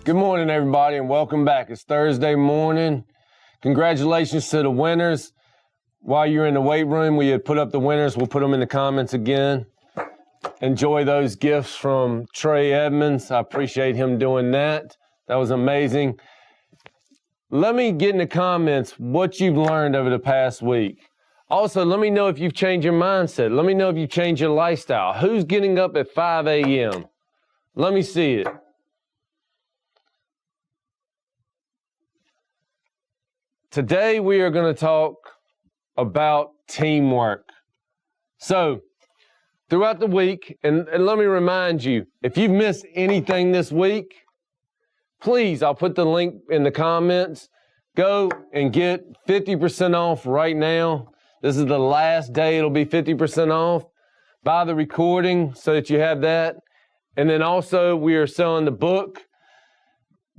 Good morning, everybody, and welcome back. It's Thursday morning. Congratulations to the winners. While you're in the weight room, we had put up the winners. We'll put them in the comments again. Enjoy those gifts from Trey Edmonds. I appreciate him doing that. That was amazing. Let me get in the comments what you've learned over the past week. Also, let me know if you've changed your mindset. Let me know if you've changed your lifestyle. Who's getting up at 5 a.m.? Let me see it. Today, we are going to talk about teamwork. So, throughout the week, and let me remind you, if you've missed anything this week, please, I'll put the link in the comments. Go and get 50% off right now. This is the last day it'll be 50% off. Buy the recording so that you have that. And then also, we are selling the book.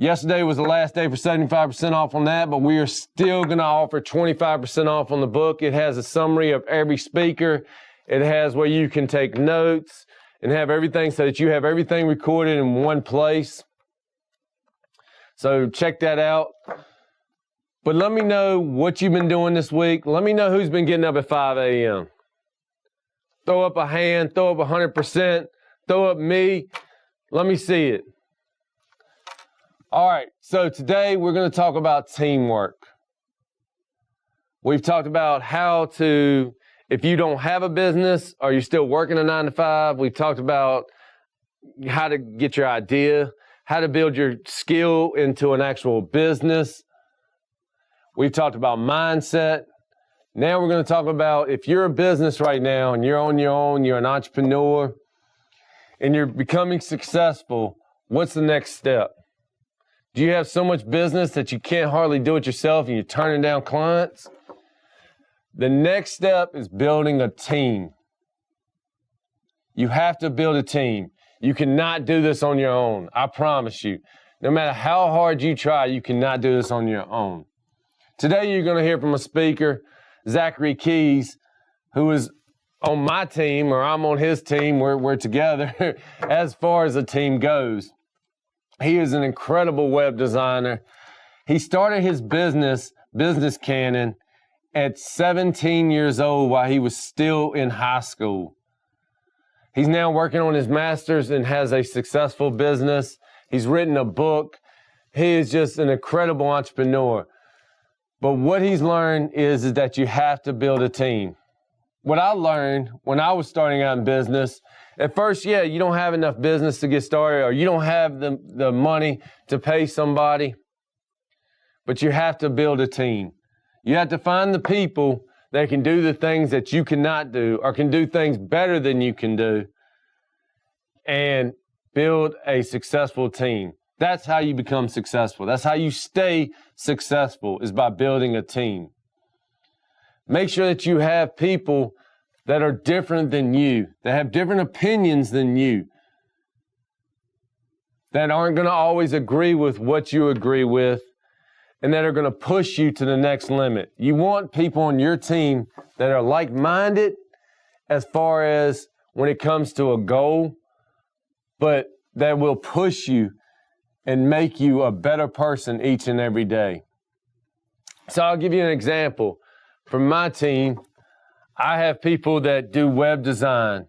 Yesterday was the last day for 75% off on that, but we are still going to offer 25% off on the book. It has a summary of every speaker. It has where you can take notes and have everything so that you have everything recorded in one place. So check that out. But let me know what you've been doing this week. Let me know who's been getting up at 5 a.m. Throw up a hand, throw up 100%, throw up me. Let me see it. All right, so today we're going to talk about teamwork. We've talked about how to, if you don't have a business or you're still working a 9 to 5, we've talked about how to get your idea, how to build your skill into an actual business. We've talked about mindset. Now we're going to talk about if you're a business right now and you're on your own, you're an entrepreneur, and you're becoming successful, what's the next step? Do you have so much business that you can't hardly do it yourself and you're turning down clients? The next step is building a team. You have to build a team. You cannot do this on your own. I promise you. No matter how hard you try, you cannot do this on your own. Today you're going to hear from a speaker, Zachary, who is on my team, or I'm on his team. We're together as far as a team goes. He is an incredible web designer. He started his business Cannon, at 17 years old while he was still in high school. He's now working on his master's and has a successful business. He's written a book. He is just an incredible entrepreneur. But what he's learned is that you have to build a team. What I learned when I was starting out in business, at first, yeah, you don't have enough business to get started, or you don't have the money to pay somebody, but you have to build a team. You have to find the people that can do the things that you cannot do, or can do things better than you can do, and build a successful team. That's how you become successful. That's how you stay successful, is by building a team. Make sure that you have people that are different than you, that have different opinions than you, that aren't going to always agree with what you agree with, and that are going to push you to the next limit. You want people on your team that are like-minded as far as when it comes to a goal, but that will push you and make you a better person each and every day. So I'll give you an example. From my team, I have people that do web design.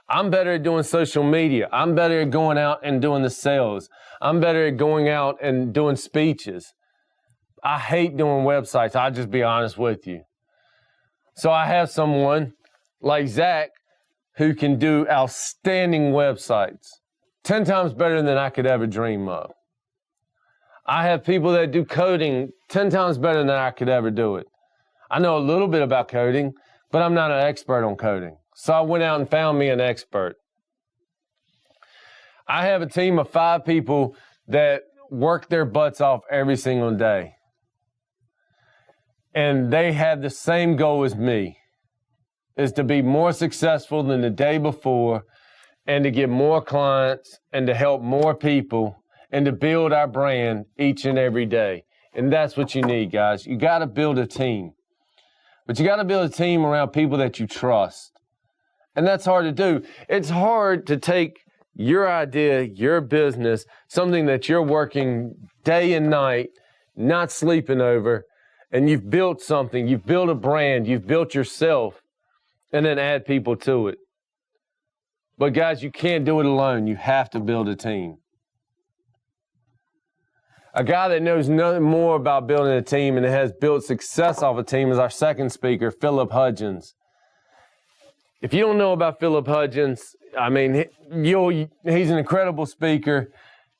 I'm better at doing social media. I'm better at going out and doing the sales. I'm better at going out and doing speeches. I hate doing websites. I'll just be honest with you. So I have someone like Zach who can do outstanding websites, 10 times better than I could ever dream of. I have people that do coding 10 times better than I could ever do it. I know a little bit about coding, but I'm not an expert on coding. So I went out and found me an expert. I have a team of 5 people that work their butts off every single day. And they have the same goal as me, is to be more successful than the day before, and to get more clients, and to help more people, and to build our brand each and every day. And that's what you need, guys. You got to build a team. But you got to build a team around people that you trust. And that's hard to do. It's hard to take your idea, your business, something that you're working day and night, not sleeping over, and you've built something, you've built a brand, you've built yourself, and then add people to it. But guys, you can't do it alone. You have to build a team. A guy that knows nothing more about building a team and has built success off a team is our second speaker, Philip Hudgins. If you don't know about Philip Hudgins, I mean, he's an incredible speaker.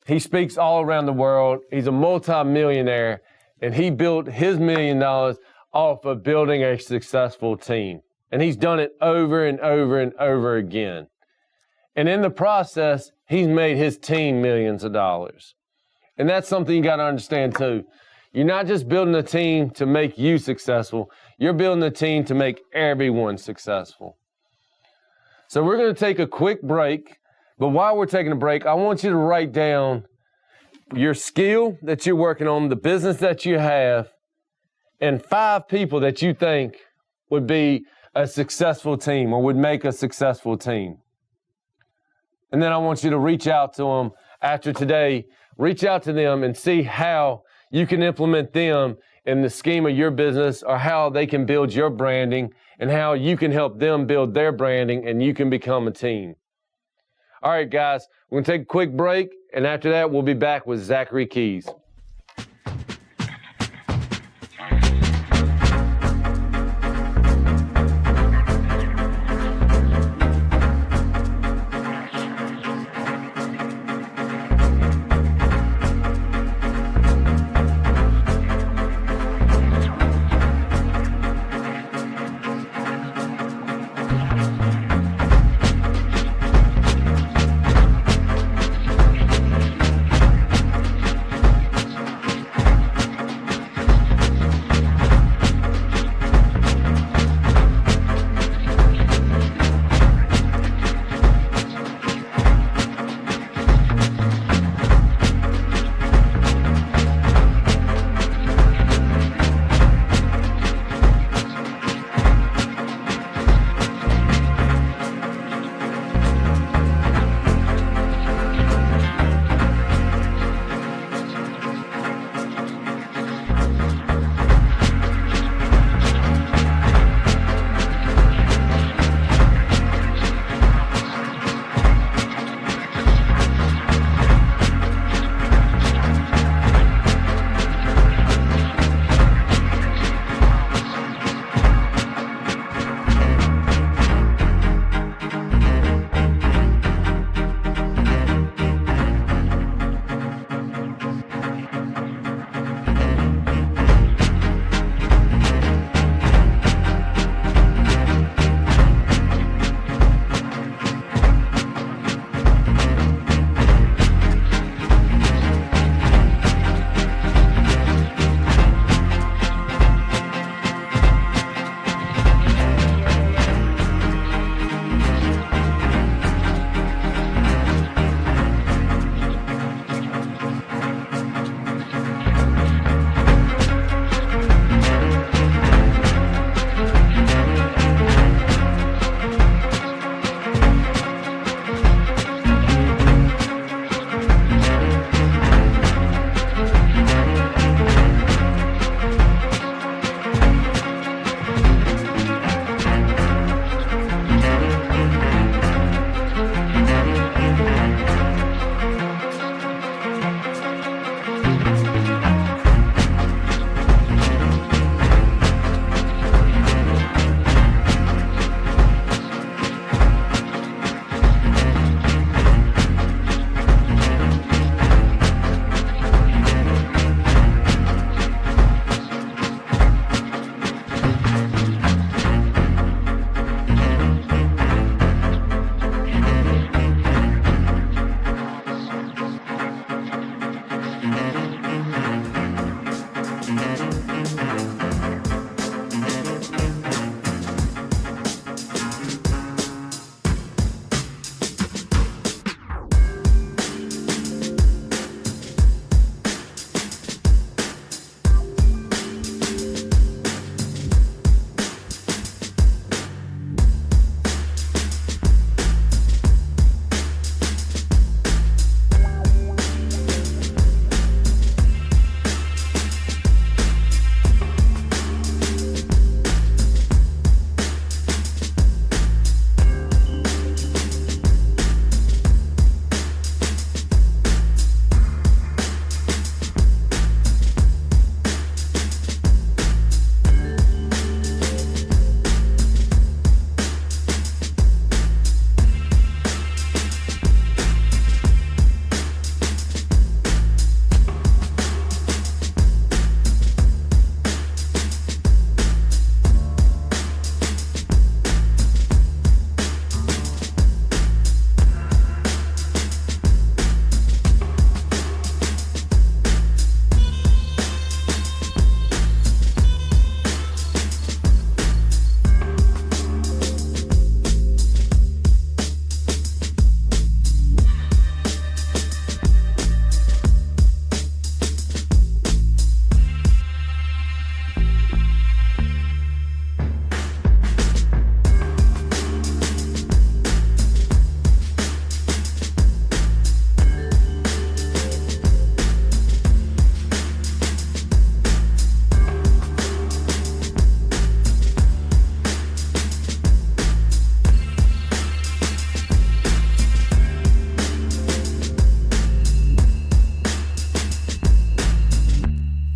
He speaks all around the world. He's a multi-millionaire, and he built his $1 million off of building a successful team. And he's done it over and over and over again. And in the process, he's made his team millions of dollars. And that's something you got to understand too. You're not just building a team to make you successful. You're building a team to make everyone successful. So we're going to take a quick break. But while we're taking a break, I want you to write down your skill that you're working on, the business that you have, and 5 people that you think would be a successful team or would make a successful team. And then I want you to reach out to them after today. Reach out to them and see how you can implement them in the scheme of your business, or how they can build your branding, and how you can help them build their branding, and you can become a team. All right, guys, we're going to take a quick break, and after that, we'll be back with Zachary Keys.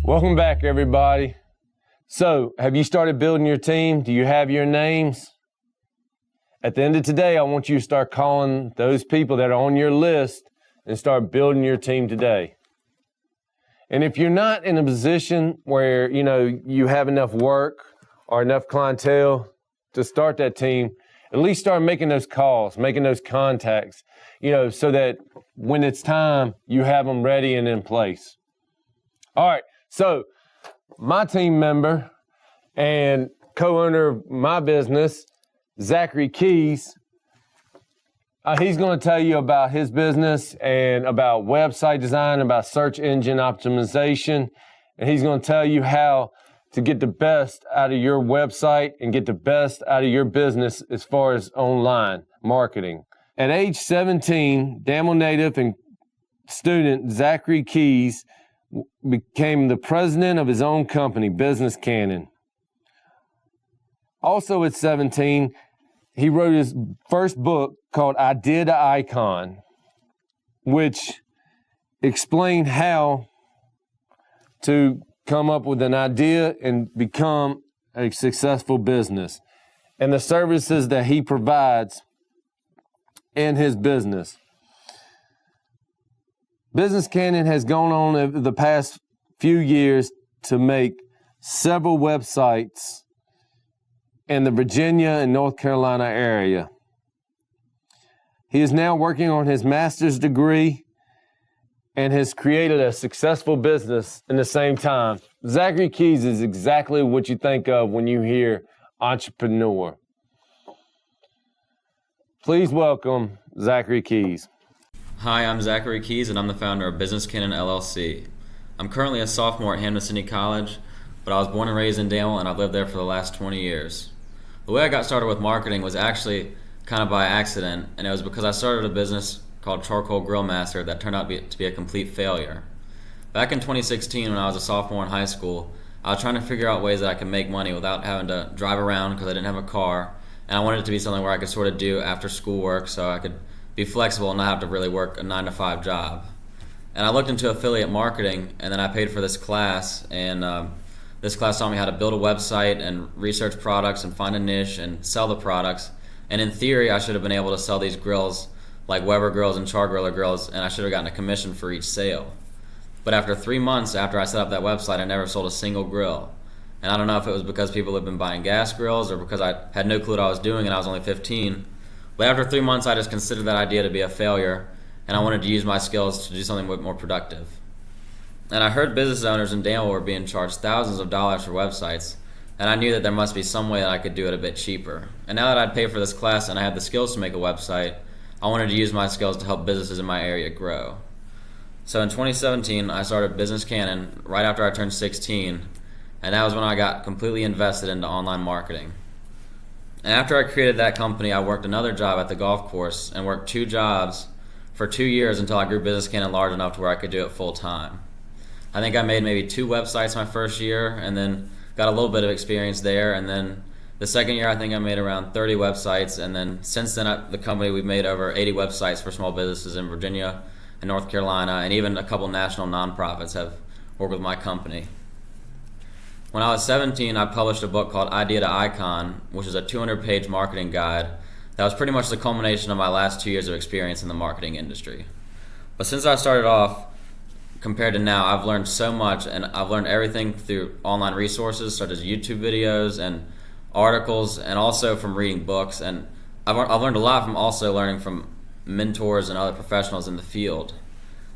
Welcome back, everybody. So, have you started building your team? Do you have your names? At the end of today, I want you to start calling those people that are on your list and start building your team today. And if you're not in a position where, you have enough work or enough clientele to start that team, at least start making those calls, making those contacts, so that when it's time, you have them ready and in place. All right, so my team member and co-owner of my business, Zachary Keys, he's going to tell you about his business and about website design, about search engine optimization, and he's going to tell you how to get the best out of your website and get the best out of your business as far as online marketing. At age 17, Danville native and student Zachary Keys became the president of his own company, Business Cannon. Also at 17, he wrote his first book called Idea to Icon, which explained how to come up with an idea and become a successful business and the services that he provides in his business. Business Cannon has gone on over the past few years to make several websites in the Virginia and North Carolina area. He is now working on his master's degree and has created a successful business in the same time. Zachary Keys is exactly what you think of when you hear entrepreneur. Please welcome Zachary Keys. Hi, I'm Zachary Keys, and I'm the founder of Business Cannon LLC. I'm currently a sophomore at Hampton City College, but I was born and raised in Danville, and I've lived there for the last 20 years. The way I got started with marketing was actually kind of by accident, and it was because I started a business called Charcoal Grill Master that turned out to be a complete failure. Back in 2016, when I was a sophomore in high school, I was trying to figure out ways that I could make money without having to drive around because I didn't have a car, and I wanted it to be something where I could sort of do after school work so I could be flexible and not have to really work a 9-to-5 job. And I looked into affiliate marketing, and then I paid for this class, and this class taught me how to build a website and research products and find a niche and sell the products. And in theory, I should have been able to sell these grills like Weber grills and Char Griller grills, and I should have gotten a commission for each sale. But after 3 months after I set up that website, I never sold a single grill. And I don't know if it was because people had been buying gas grills or because I had no clue what I was doing and I was only 15. But after 3 months, I just considered that idea to be a failure, and I wanted to use my skills to do something more productive. And I heard business owners in Danville were being charged thousands of dollars for websites, and I knew that there must be some way that I could do it a bit cheaper. And now that I'd paid for this class and I had the skills to make a website, I wanted to use my skills to help businesses in my area grow. So in 2017, I started Business Cannon right after I turned 16, and that was when I got completely invested into online marketing. And after I created that company, I worked another job at the golf course and worked 2 jobs for 2 years until I grew Business Cannon large enough to where I could do it full time. I think I made maybe 2 websites my first year and then got a little bit of experience there, and then the second year I think I made around 30 websites, and then since then at the company we've made over 80 websites for small businesses in Virginia and North Carolina, and even a couple national nonprofits have worked with my company. When I was 17, I published a book called Idea to Icon, which is a 200-page marketing guide that was pretty much the culmination of my last 2 years of experience in the marketing industry. But since I started off, compared to now, I've learned so much, and I've learned everything through online resources such as YouTube videos and articles, and also from reading books. And I've learned a lot from also learning from mentors and other professionals in the field.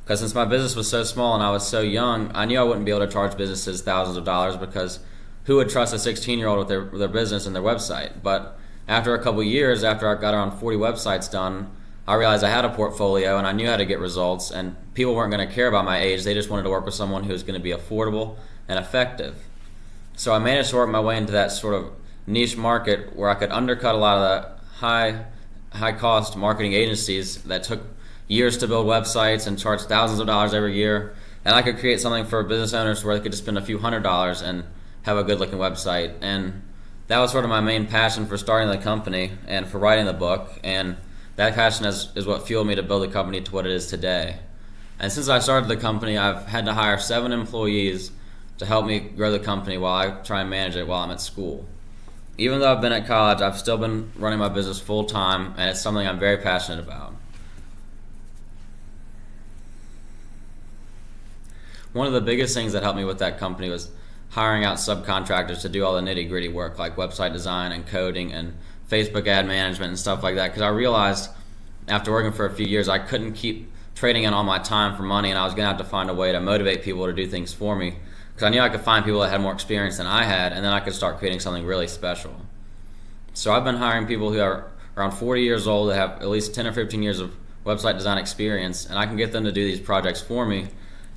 Because since my business was so small and I was so young, I knew I wouldn't be able to charge businesses thousands of dollars, because who would trust a 16-year-old with their business and their website? But after a couple years, after I got around 40 websites done, I realized I had a portfolio and I knew how to get results, and people weren't going to care about my age. They just wanted to work with someone who was going to be affordable and effective. So I managed to work my way into that sort of niche market where I could undercut a lot of the high cost marketing agencies that took years to build websites and charge thousands of dollars every year. And I could create something for business owners where they could just spend a few $100s and have a good looking website. And that was sort of my main passion for starting the company and for writing the book. And that passion is what fueled me to build the company to what it is today. And since I started the company, I've had to hire 7 employees to help me grow the company while I try and manage it while I'm at school. Even though I've been at college, I've still been running my business full time, and it's something I'm very passionate about. One of the biggest things that helped me with that company was hiring out subcontractors to do all the nitty-gritty work like website design and coding and Facebook ad management and stuff like that, because I realized after working for a few years I couldn't keep trading in all my time for money, and I was going to have to find a way to motivate people to do things for me, because I knew I could find people that had more experience than I had, and then I could start creating something really special. So I've been hiring people who are around 40 years old that have at least 10 or 15 years of website design experience, and I can get them to do these projects for me.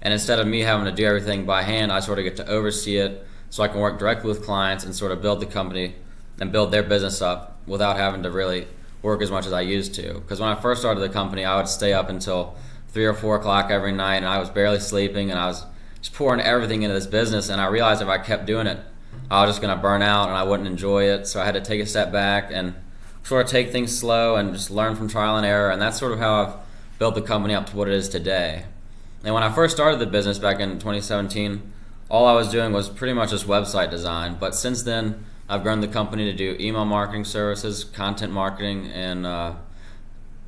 And instead of me having to do everything by hand, I sort of get to oversee it so I can work directly with clients and sort of build the company and build their business up without having to really work as much as I used to. Because when I first started the company, I would stay up until 3 or 4 o'clock every night, and I was barely sleeping, and I was just pouring everything into this business, and I realized if I kept doing it, I was just going to burn out and I wouldn't enjoy it. So I had to take a step back and sort of take things slow and just learn from trial and error, and that's sort of how I've built the company up to what it is today. And when I first started the business back in 2017, all I was doing was pretty much just website design. But since then, I've grown the company to do email marketing services, content marketing, and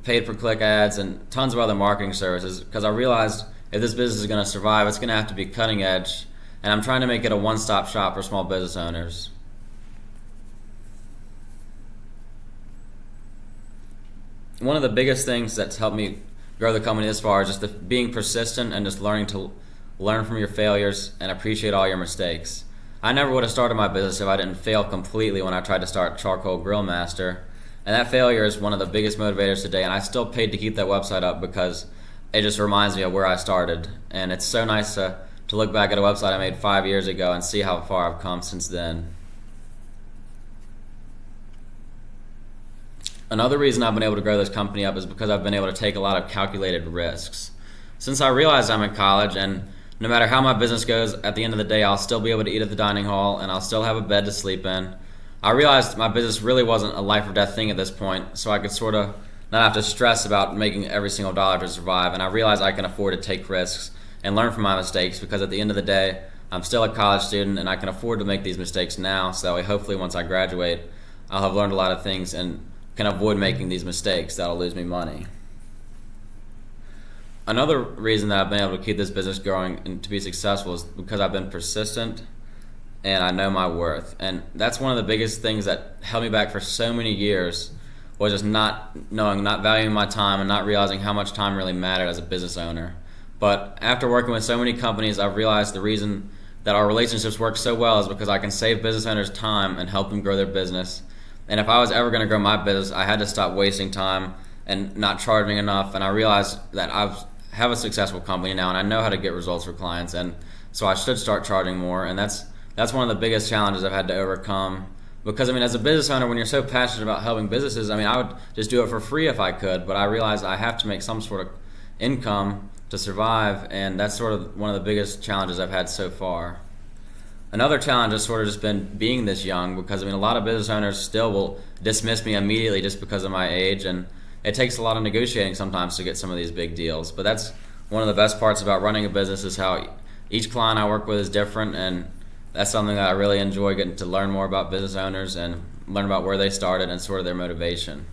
paid-per-click ads, and tons of other marketing services, because I realized if this business is going to survive, it's going to have to be cutting edge, and I'm trying to make it a one-stop shop for small business owners. One of the biggest things that's helped me grow the company this far is just being persistent and just learning to learn from your failures and appreciate all your mistakes. I never would have started my business if I didn't fail completely when I tried to start Charcoal Grill Master, and that failure is one of the biggest motivators today, and I still paid to keep that website up because it just reminds me of where I started, and it's so nice to look back at a website I made 5 years ago and see how far I've come since then. Another reason I've been able to grow this company up is because I've been able to take a lot of calculated risks. Since I realized I'm in college, and no matter how my business goes, at the end of the day I'll still be able to eat at the dining hall and I'll still have a bed to sleep in, I realized my business really wasn't a life or death thing at this point, so I could sort of not have to stress about making every single dollar to survive, and I realized I can afford to take risks and learn from my mistakes, because at the end of the day I'm still a college student and I can afford to make these mistakes now, so that way hopefully once I graduate I'll have learned a lot of things and can avoid making these mistakes that'll lose me money. Another reason that I've been able to keep this business growing and to be successful is because I've been persistent and I know my worth. And that's one of the biggest things that held me back for so many years, was just not valuing my time and not realizing how much time really mattered as a business owner. But after working with so many companies, I've realized the reason that our relationships work so well is because I can save business owners time and help them grow their business. And if I was ever going to grow my business, I had to stop wasting time and not charging enough. And I realized that I have a successful company now, and I know how to get results for clients, and so I should start charging more. And that's one of the biggest challenges I've had to overcome. Because as a business owner, when you're so passionate about helping businesses, I would just do it for free if I could, but I realized I have to make some sort of income to survive, and that's sort of one of the biggest challenges I've had so far. Another challenge has sort of just been being this young, because a lot of business owners still will dismiss me immediately just because of my age, and it takes a lot of negotiating sometimes to get some of these big deals. But that's one of the best parts about running a business, is how each client I work with is different, and that's something that I really enjoy, getting to learn more about business owners and learn about where they started and sort of their motivation.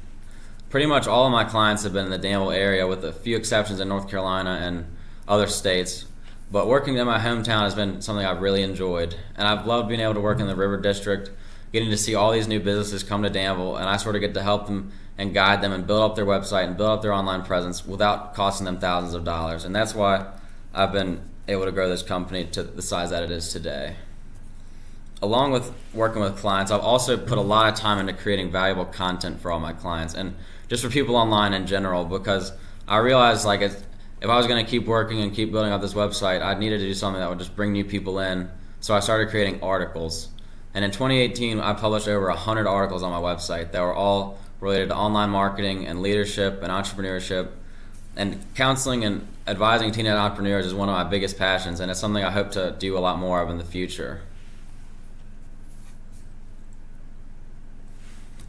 Pretty much all of my clients have been in the Danville area, with a few exceptions in North Carolina and other states. But working in my hometown has been something I've really enjoyed. And I've loved being able to work in the River District, getting to see all these new businesses come to Danville, and I sort of get to help them and guide them and build up their website and build up their online presence without costing them thousands of dollars. And that's why I've been able to grow this company to the size that it is today. Along with working with clients, I've also put a lot of time into creating valuable content for all my clients, and just for people online in general, because I realized if I was going to keep working and keep building up this website, I needed to do something that would just bring new people in. So I started creating articles. And in 2018, I published over 100 articles on my website that were all related to online marketing and leadership and entrepreneurship. And counseling and advising teenage entrepreneurs is one of my biggest passions, and it's something I hope to do a lot more of in the future.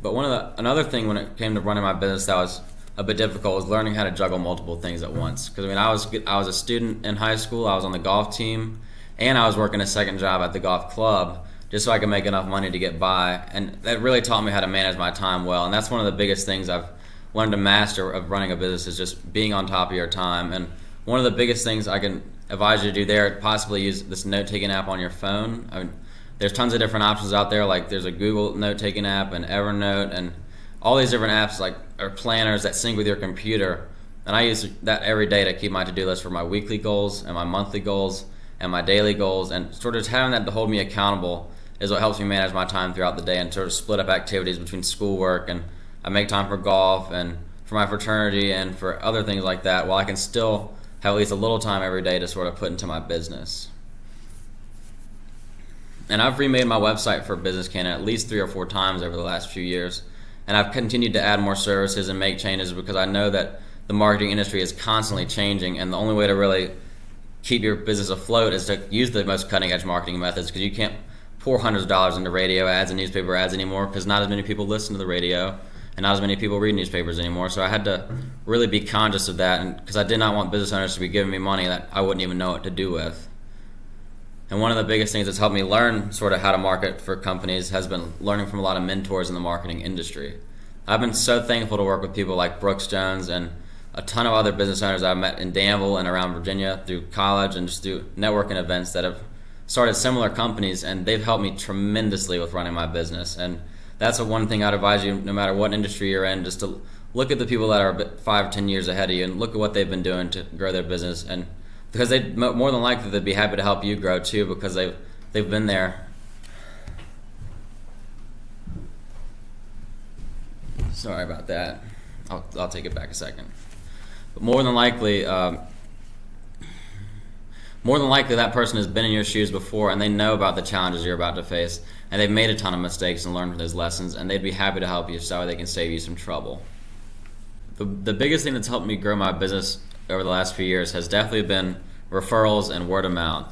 But another thing when it came to running my business that was a bit difficult was learning how to juggle multiple things at once. Because I was a student in high school, I was on the golf team, and I was working a second job at the golf club just so I could make enough money to get by. And that really taught me how to manage my time well. And that's one of the biggest things I've learned to master of running a business, is just being on top of your time. And one of the biggest things I can advise you to do there, possibly use this note-taking app on your phone. I mean, there's tons of different options out there. Like there's a Google note-taking app and Evernote and all these different apps like or planners that sync with your computer. And I use that every day to keep my to-do list for my weekly goals and my monthly goals and my daily goals. And sort of just having that to hold me accountable is what helps me manage my time throughout the day and sort of split up activities between schoolwork, and I make time for golf and for my fraternity and for other things like that, while I can still have at least a little time every day to sort of put into my business. And I've remade my website for Business Cannon at least 3 or 4 times over the last few years. And I've continued to add more services and make changes because I know that the marketing industry is constantly changing, and the only way to really keep your business afloat is to use the most cutting edge marketing methods, because you can't pour hundreds of dollars into radio ads and newspaper ads anymore, because not as many people listen to the radio and not as many people read newspapers anymore. So I had to really be conscious of that, and because I did not want business owners to be giving me money that I wouldn't even know what to do with. And one of the biggest things that's helped me learn sort of how to market for companies has been learning from a lot of mentors in the marketing industry. I've been so thankful to work with people like Brooks Jones and a ton of other business owners I've met in Danville and around Virginia through college and just through networking events that have started similar companies, and they've helped me tremendously with running my business. And that's the one thing I'd advise you, no matter what industry you're in, just to look at the people that are 5 or 10 years ahead of you and look at what they've been doing to grow their business. And because they more than likely they'd be happy to help you grow too, because they've been there. Sorry about that. I'll take it back a second. But more than likely that person has been in your shoes before, and they know about the challenges you're about to face, and they've made a ton of mistakes and learned from those lessons, and they'd be happy to help you so they can save you some trouble. The biggest thing that's helped me grow my business over the last few years has definitely been referrals and word of mouth.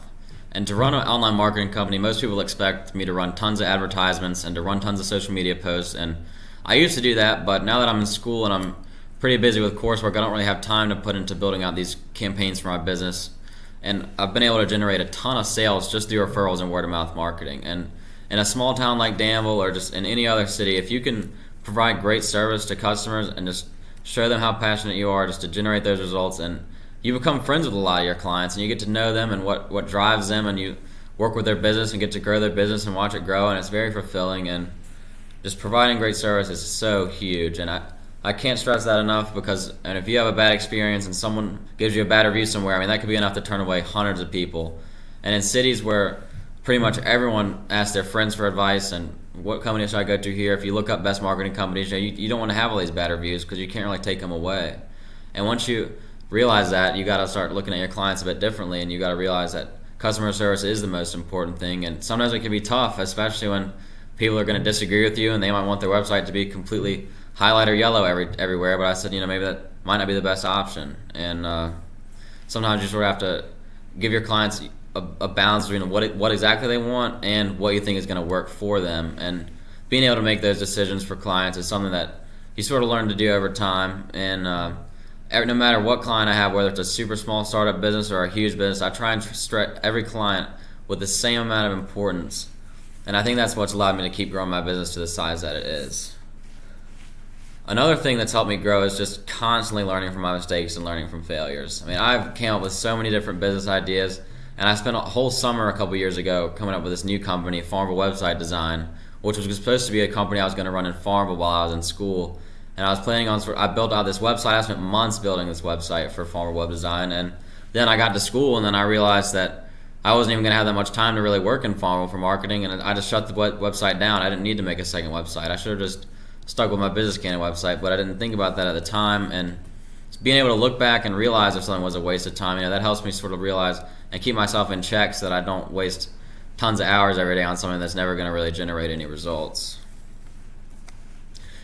And to run an online marketing company, most people expect me to run tons of advertisements and to run tons of social media posts, and I used to do that, but now that I'm in school and I'm pretty busy with coursework, I don't really have time to put into building out these campaigns for my business. And I've been able to generate a ton of sales just through referrals and word of mouth marketing. And in a small town like Danville, or just in any other city, if you can provide great service to customers and just show them how passionate you are just to generate those results, and you become friends with a lot of your clients and you get to know them and what drives them, and you work with their business and get to grow their business and watch it grow, and it's very fulfilling. And just providing great service is so huge, and I can't stress that enough, because and if you have a bad experience and someone gives you a bad review somewhere, I mean, that could be enough to turn away hundreds of people. And in cities where pretty much everyone asks their friends for advice and what company should I go to here, if you look up best marketing companies, you don't want to have all these bad reviews because you can't really take them away. And once you realize that, you got to start looking at your clients a bit differently, and you got to realize that customer service is the most important thing. And sometimes it can be tough, especially when people are going to disagree with you and they might want their website to be completely highlight or yellow everywhere, but I said, maybe that might not be the best option. And sometimes you sort of have to give your clients a balance between what exactly they want and what you think is going to work for them. And being able to make those decisions for clients is something that you sort of learn to do over time. And no matter what client I have, whether it's a super small startup business or a huge business, I try and treat every client with the same amount of importance. And I think that's what's allowed me to keep growing my business to the size that it is. Another thing that's helped me grow is just constantly learning from my mistakes and learning from failures. I mean, I've came up with so many different business ideas, and I spent a whole summer a couple years ago coming up with this new company, Farmville Website Design, which was supposed to be a company I was going to run in Farmville while I was in school. And I was planning on, I built out this website. I spent months building this website for Farmville Web Design, and then I got to school, and then I realized that I wasn't even going to have that much time to really work in Farmville for marketing, and I just shut the website down. I didn't need to make a second website. I should have just stuck with my Business Cannon website, but I didn't think about that at the time. And being able to look back and realize if something was a waste of time, that helps me sort of realize and keep myself in check so that I don't waste tons of hours every day on something that's never going to really generate any results.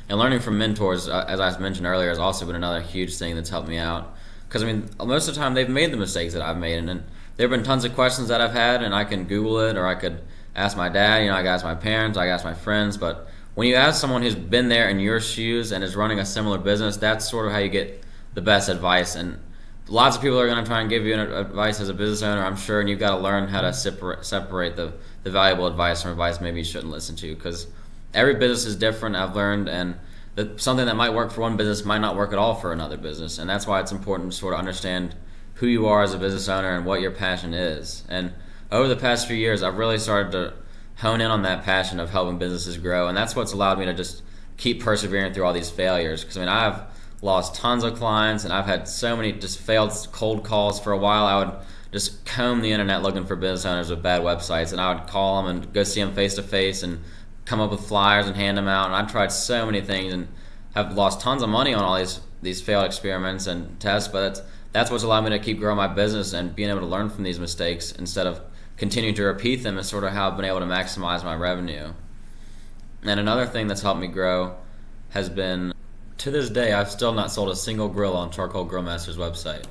And learning from mentors, as I mentioned earlier, has also been another huge thing that's helped me out. Because, most of the time they've made the mistakes that I've made, and there have been tons of questions that I've had, and I can Google it, or I could ask my dad, I could ask my parents, I could ask my friends. But when you ask someone who's been there in your shoes and is running a similar business, that's sort of how you get the best advice. And lots of people are going to try and give you advice as a business owner, I'm sure, and you've got to learn how to separate the valuable advice from advice maybe you shouldn't listen to, because every business is different, I've learned, and something that might work for one business might not work at all for another business, and that's why it's important to sort of understand who you are as a business owner and what your passion is. And over the past few years, I've really started to hone in on that passion of helping businesses grow, and that's what's allowed me to just keep persevering through all these failures. Because I've lost tons of clients, and I've had so many just failed cold calls. For a while, I would just comb the internet looking for business owners with bad websites, and I would call them and go see them face to face and come up with flyers and hand them out. And I've tried so many things and have lost tons of money on all these failed experiments and tests, but that's what's allowed me to keep growing my business and being able to learn from these mistakes instead of continuing to repeat them, is sort of how I've been able to maximize my revenue. And another thing that's helped me grow has been, to this day, I've still not sold a single grill on Charcoal Grill Master's website.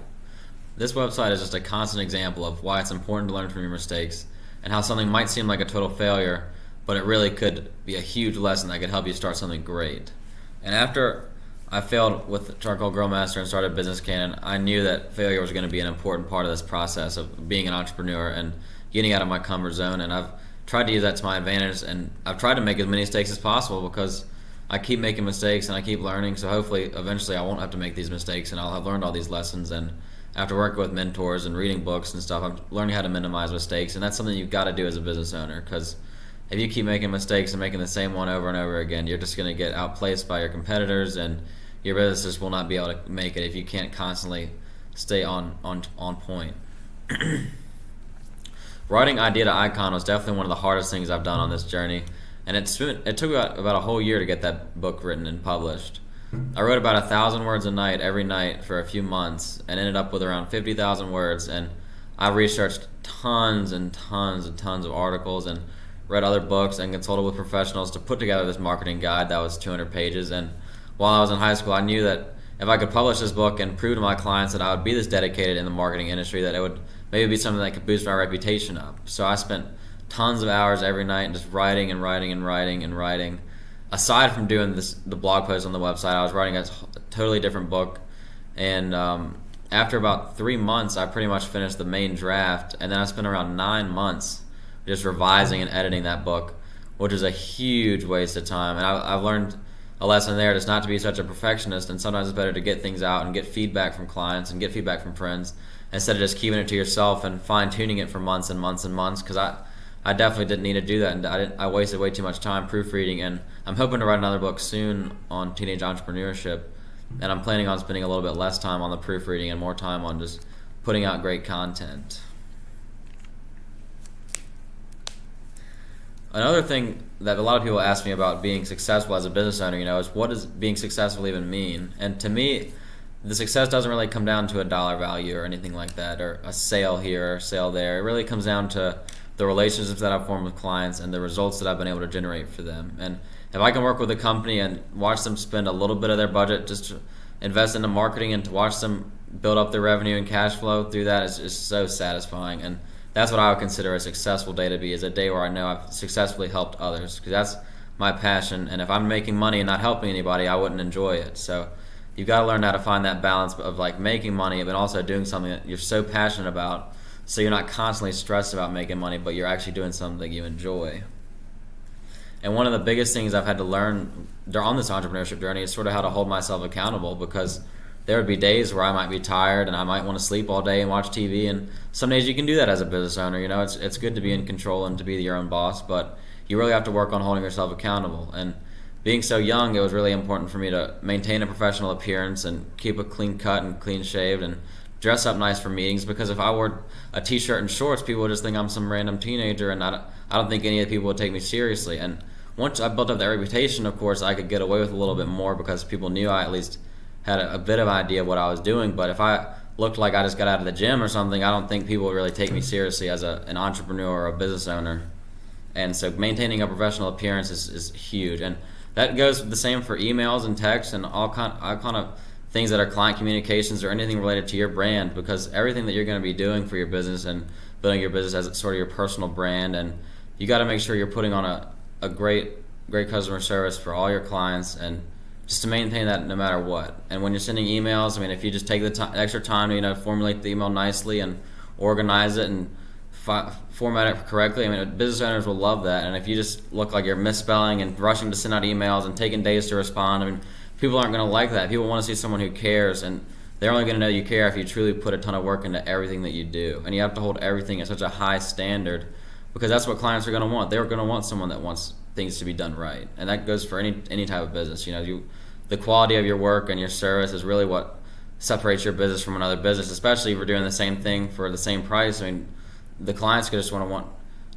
This website is just a constant example of why it's important to learn from your mistakes and how something might seem like a total failure, but it really could be a huge lesson that could help you start something great. And after I failed with Charcoal Grill Master and started Business Cannon, I knew that failure was going to be an important part of this process of being an entrepreneur and getting out of my comfort zone. And I've tried to use that to my advantage, and I've tried to make as many mistakes as possible because I keep making mistakes and I keep learning. So hopefully, eventually, I won't have to make these mistakes, and I'll have learned all these lessons. And after working with mentors and reading books and stuff, I'm learning how to minimize mistakes, and that's something you've got to do as a business owner, because if you keep making mistakes and making the same one over and over again, you're just going to get outplaced by your competitors, and your business just will not be able to make it if you can't constantly stay on point. Writing Idea to Icon was definitely one of the hardest things I've done on this journey, and it took about a whole year to get that book written and published. I wrote about 1,000 words a night every night for a few months and ended up with around 50,000 words, and I researched tons and tons and tons of articles and read other books and consulted with professionals to put together this marketing guide that was 200 pages. And while I was in high school, I knew that if I could publish this book and prove to my clients that I would be this dedicated in the marketing industry, that it would maybe be something that could boost my reputation up. So I spent tons of hours every night just writing and writing and writing and writing. Aside from doing the blog posts on the website, I was writing a totally different book. And after about 3 months, I pretty much finished the main draft, and then I spent around 9 months just revising and editing that book, which is a huge waste of time. And I've learned a lesson there, just not to be such a perfectionist, and sometimes it's better to get things out and get feedback from clients and get feedback from friends instead of just keeping it to yourself and fine-tuning it for months and months and months, because I definitely didn't need to do that, and I wasted way too much time proofreading. And I'm hoping to write another book soon on teenage entrepreneurship, and I'm planning on spending a little bit less time on the proofreading and more time on just putting out great content. Another thing that a lot of people ask me about being successful as a business owner, is what does being successful even mean? And to me, the success doesn't really come down to a dollar value or anything like that, or a sale here or a sale there. It really comes down to the relationships that I've formed with clients and the results that I've been able to generate for them. And if I can work with a company and watch them spend a little bit of their budget just to invest into marketing and to watch them build up their revenue and cash flow through that, is just so satisfying. And that's what I would consider a successful day to be, is a day where I know I've successfully helped others, because that's my passion. And if I'm making money and not helping anybody, I wouldn't enjoy it. So you've got to learn how to find that balance of like making money but also doing something that you're so passionate about, so you're not constantly stressed about making money, but you're actually doing something that you enjoy. And one of the biggest things I've had to learn on this entrepreneurship journey is sort of how to hold myself accountable, because there would be days where I might be tired and I might want to sleep all day and watch TV, and some days you can do that as a business owner. It's good to be in control and to be your own boss, but you really have to work on holding yourself accountable. And being so young, it was really important for me to maintain a professional appearance and keep a clean cut and clean shaved and dress up nice for meetings, because if I wore a t-shirt and shorts, people would just think I'm some random teenager, and I don't think any of the people would take me seriously. And once I built up that reputation, of course, I could get away with a little bit more because people knew I at least had a bit of idea of what I was doing. But if I looked like I just got out of the gym or something, I don't think people would really take me seriously as an entrepreneur or a business owner. And so maintaining a professional appearance is huge. And that goes the same for emails and texts and all kind of things that are client communications or anything related to your brand, because everything that you're going to be doing for your business and building your business as sort of your personal brand, and you got to make sure you're putting on a great customer service for all your clients and just to maintain that no matter what. And when you're sending emails, I mean, if you just take the extra time to formulate the email nicely and organize it and format it correctly, I mean, business owners will love that. And if you just look like you're misspelling and rushing to send out emails and taking days to respond, I mean, people aren't going to like that. People want to see someone who cares, and they're only going to know you care if you truly put a ton of work into everything that you do. And you have to hold everything at such a high standard, because that's what clients are going to want. They're going to want someone that wants things to be done right, and that goes for any type of business. The quality of your work and your service is really what separates your business from another business, especially if you're doing the same thing for the same price. I mean, the clients just want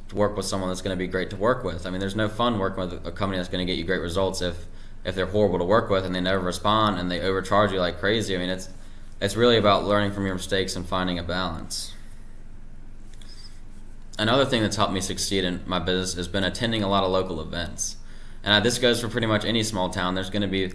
to work with someone that's going to be great to work with. I mean, there's no fun working with a company that's going to get you great results if they're horrible to work with and they never respond and they overcharge you like crazy. I mean, it's really about learning from your mistakes and finding a balance. Another thing that's helped me succeed in my business has been attending a lot of local events. And this goes for pretty much any small town. There's going to be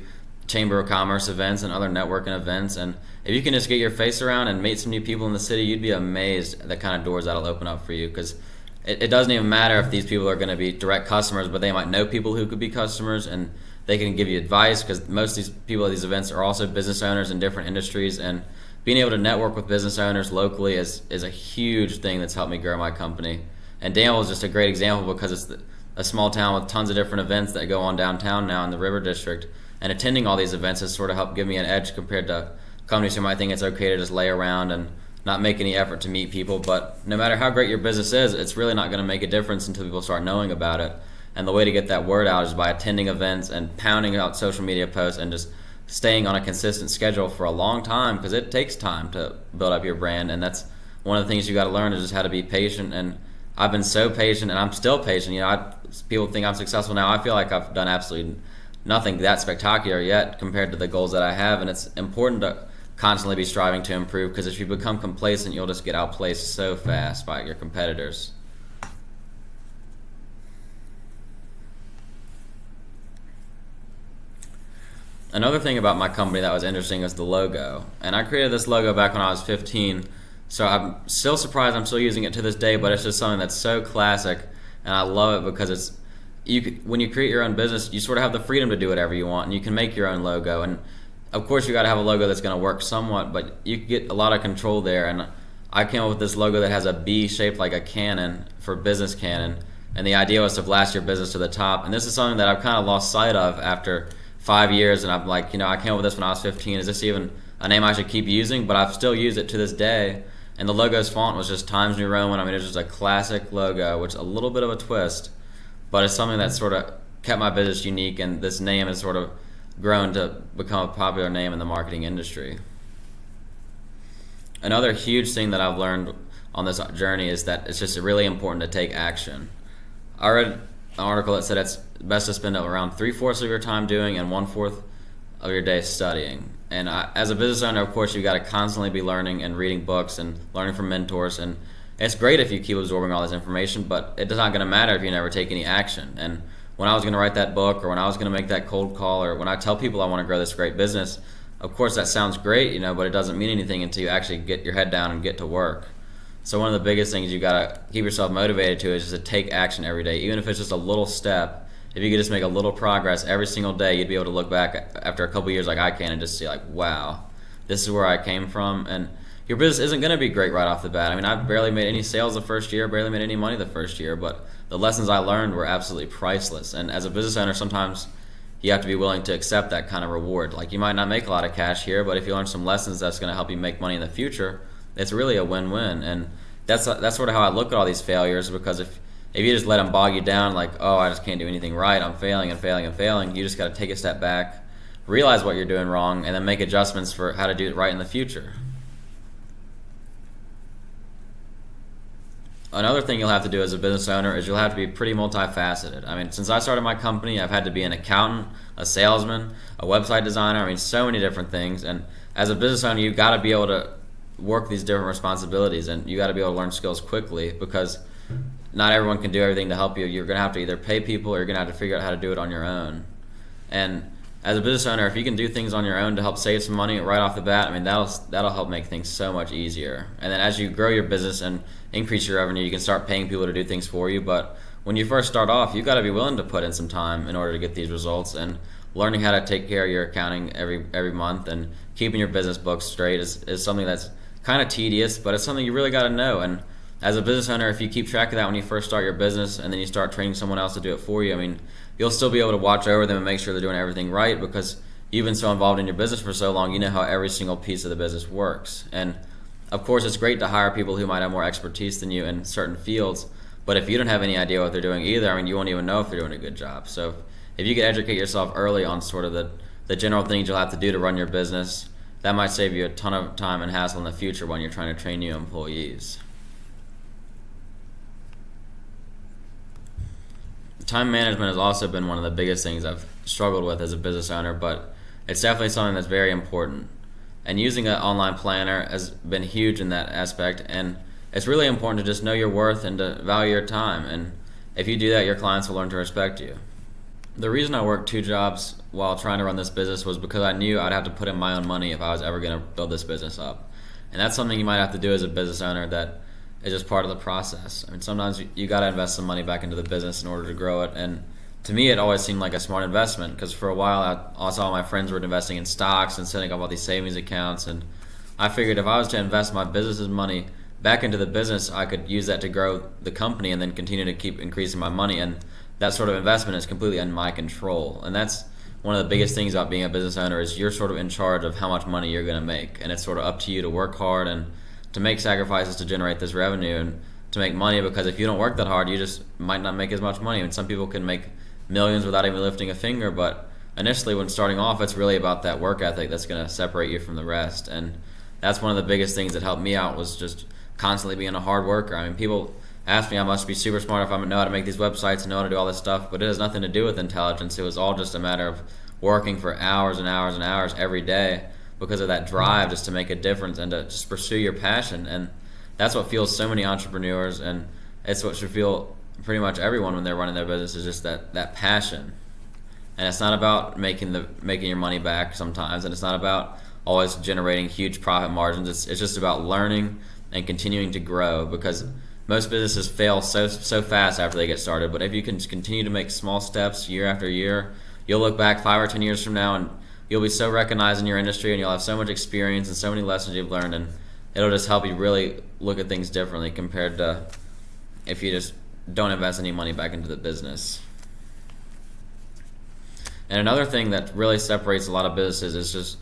Chamber of Commerce events and other networking events, and if you can just get your face around and meet some new people in the city, you'd be amazed at the kind of doors that'll open up for you, because it doesn't even matter if these people are going to be direct customers, but they might know people who could be customers, and they can give you advice, because most of these people at these events are also business owners in different industries, and being able to network with business owners locally is a huge thing that's helped me grow my company. And Danville is just a great example, because it's a small town with tons of different events that go on downtown now in the River District. And attending all these events has sort of helped give me an edge compared to companies who might think it's okay to just lay around and not make any effort to meet people. But no matter how great your business is, it's really not going to make a difference until people start knowing about it. And the way to get that word out is by attending events and pounding out social media posts and just staying on a consistent schedule for a long time, because it takes time to build up your brand. And that's one of the things you got to learn, is just how to be patient. And I've been so patient, and I'm still patient. People think I'm successful now. I feel like I've done absolutely nothing that spectacular yet compared to the goals that I have, and it's important to constantly be striving to improve, because if you become complacent, you'll just get outplaced so fast by your competitors. Another thing about my company that was interesting is the logo, and I created this logo back when I was 15, so I'm still surprised I'm still using it to this day, but it's just something that's so classic, and I love it because when you create your own business, you sort of have the freedom to do whatever you want, and you can make your own logo. And of course, you got to have a logo that's going to work somewhat, but you can get a lot of control there. And I came up with this logo that has a B shaped like a cannon for business cannon, and the idea was to blast your business to the top. And this is something that I've kind of lost sight of after 5 years, and I'm like, I came up with this when I was 15. Is this even a name I should keep using? But I've still used it to this day. And the logo's font was just Times New Roman. I mean, it's just a classic logo, which is a little bit of a twist, but it's something that sort of kept my business unique, and this name has sort of grown to become a popular name in the marketing industry. Another huge thing that I've learned on this journey is that it's just really important to take action. I read an article that said it's best to spend around 3/4 of your time doing and 1/4 of your day studying. And as a business owner, of course, you've got to constantly be learning and reading books and learning from mentors. And it's great if you keep absorbing all this information, but it's not going to matter if you never take any action. And when I was going to write that book, or when I was going to make that cold call, or when I tell people I want to grow this great business, of course that sounds great, but it doesn't mean anything until you actually get your head down and get to work. So one of the biggest things you got to keep yourself motivated to is just to take action every day, even if it's just a little step. If you could just make a little progress every single day, you'd be able to look back after a couple years like I can and just see like, wow, this is where I came from. And your business isn't going to be great right off the bat. I mean, I barely made any sales the first year, barely made any money the first year, but the lessons I learned were absolutely priceless. And as a business owner, sometimes you have to be willing to accept that kind of reward. Like, you might not make a lot of cash here, but if you learn some lessons that's going to help you make money in the future, it's really a win-win. And that's sort of how I look at all these failures, because if you just let them bog you down, like, oh, I just can't do anything right, I'm failing and failing and failing, you just got to take a step back, realize what you're doing wrong, and then make adjustments for how to do it right in the future. Another thing you'll have to do as a business owner is you'll have to be pretty multifaceted. I mean, since I started my company, I've had to be an accountant, a salesman, a website designer, I mean, so many different things. And as a business owner, you've got to be able to work these different responsibilities, and you got to be able to learn skills quickly, because not everyone can do everything to help you. You're going to have to either pay people, or you're going to have to figure out how to do it on your own. And as a business owner, if you can do things on your own to help save some money right off the bat, I mean, that'll help make things so much easier. And then as you grow your business and increase your revenue, you can start paying people to do things for you. But when you first start off, you got to be willing to put in some time in order to get these results. And learning how to take care of your accounting every month and keeping your business books straight is something that's kind of tedious, but it's something you really got to know. And as a business owner, if you keep track of that when you first start your business and then you start training someone else to do it for you, I mean, you'll still be able to watch over them and make sure they're doing everything right, because you've been so involved in your business for so long, you know how every single piece of the business works. And of course, it's great to hire people who might have more expertise than you in certain fields, but if you don't have any idea what they're doing either, I mean, you won't even know if they're doing a good job. So if you can educate yourself early on sort of the general things you'll have to do to run your business, that might save you a ton of time and hassle in the future when you're trying to train new employees. Time management has also been one of the biggest things I've struggled with as a business owner, but it's definitely something that's very important. And using an online planner has been huge in that aspect, and it's really important to just know your worth and to value your time. And if you do that, your clients will learn to respect you. The reason I worked 2 jobs while trying to run this business was because I knew I'd have to put in my own money if I was ever going to build this business up. And that's something you might have to do as a business owner that is just part of the process. I mean, sometimes you got to invest some money back into the business in order to grow it. And to me, it always seemed like a smart investment, because for a while I saw my friends were investing in stocks and setting up all these savings accounts. And I figured if I was to invest my business's money back into the business, I could use that to grow the company and then continue to keep increasing my money. And that sort of investment is completely in my control. And that's one of the biggest things about being a business owner, is you're sort of in charge of how much money you're going to make. And it's sort of up to you to work hard and to make sacrifices to generate this revenue and to make money, because if you don't work that hard, you just might not make as much money. I mean, some people can make millions without even lifting a finger, but initially when starting off, it's really about that work ethic that's going to separate you from the rest. And that's one of the biggest things that helped me out, was just constantly being a hard worker. I mean, people ask me I must be super smart if I know how to make these websites and know how to do all this stuff, but it has nothing to do with intelligence. It was all just a matter of working for hours and hours and hours every day because of that drive just to make a difference and to just pursue your passion. And that's what fuels so many entrepreneurs, and it's what should fuel pretty much everyone when they're running their business, is just that passion. And it's not about making your money back sometimes, and it's not about always generating huge profit margins. It's just about learning and continuing to grow, because most businesses fail so fast after they get started. But if you can continue to make small steps year after year, you'll look back 5 or 10 years from now and you'll be so recognized in your industry, and you'll have so much experience and so many lessons you've learned, and it'll just help you really look at things differently compared to if you just don't invest any money back into the business. And another thing that really separates a lot of businesses is just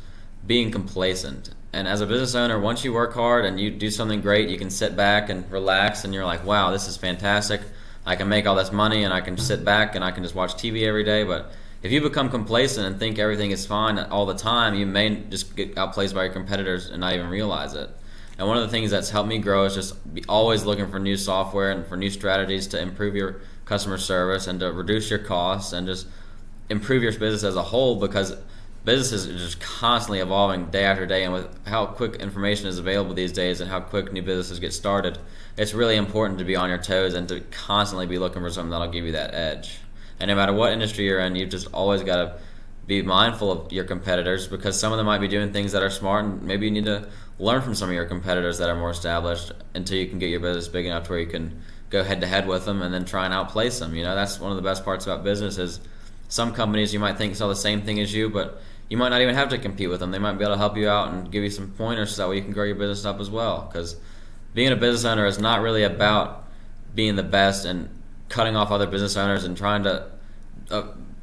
being complacent. And as a business owner, once you work hard and you do something great, you can sit back and relax, and you're like, wow, this is fantastic. I can make all this money, and I can sit back and I can just watch TV every day. But if you become complacent and think everything is fine all the time, you may just get outplaced by your competitors and not even realize it. And one of the things that's helped me grow is just be always looking for new software and for new strategies to improve your customer service and to reduce your costs and just improve your business as a whole, because businesses are just constantly evolving day after day. And with how quick information is available these days and how quick new businesses get started, it's really important to be on your toes and to constantly be looking for something that'll give you that edge. And no matter what industry you're in, you've just always got to be mindful of your competitors, because some of them might be doing things that are smart, and maybe you need to learn from some of your competitors that are more established until you can get your business big enough to where you can go head to head with them and then try and outplace them. You know, that's one of the best parts about business, is some companies you might think sell the same thing as you, but you might not even have to compete with them. They might be able to help you out and give you some pointers so that way you can grow your business up as well. Because being a business owner is not really about being the best and cutting off other business owners and trying to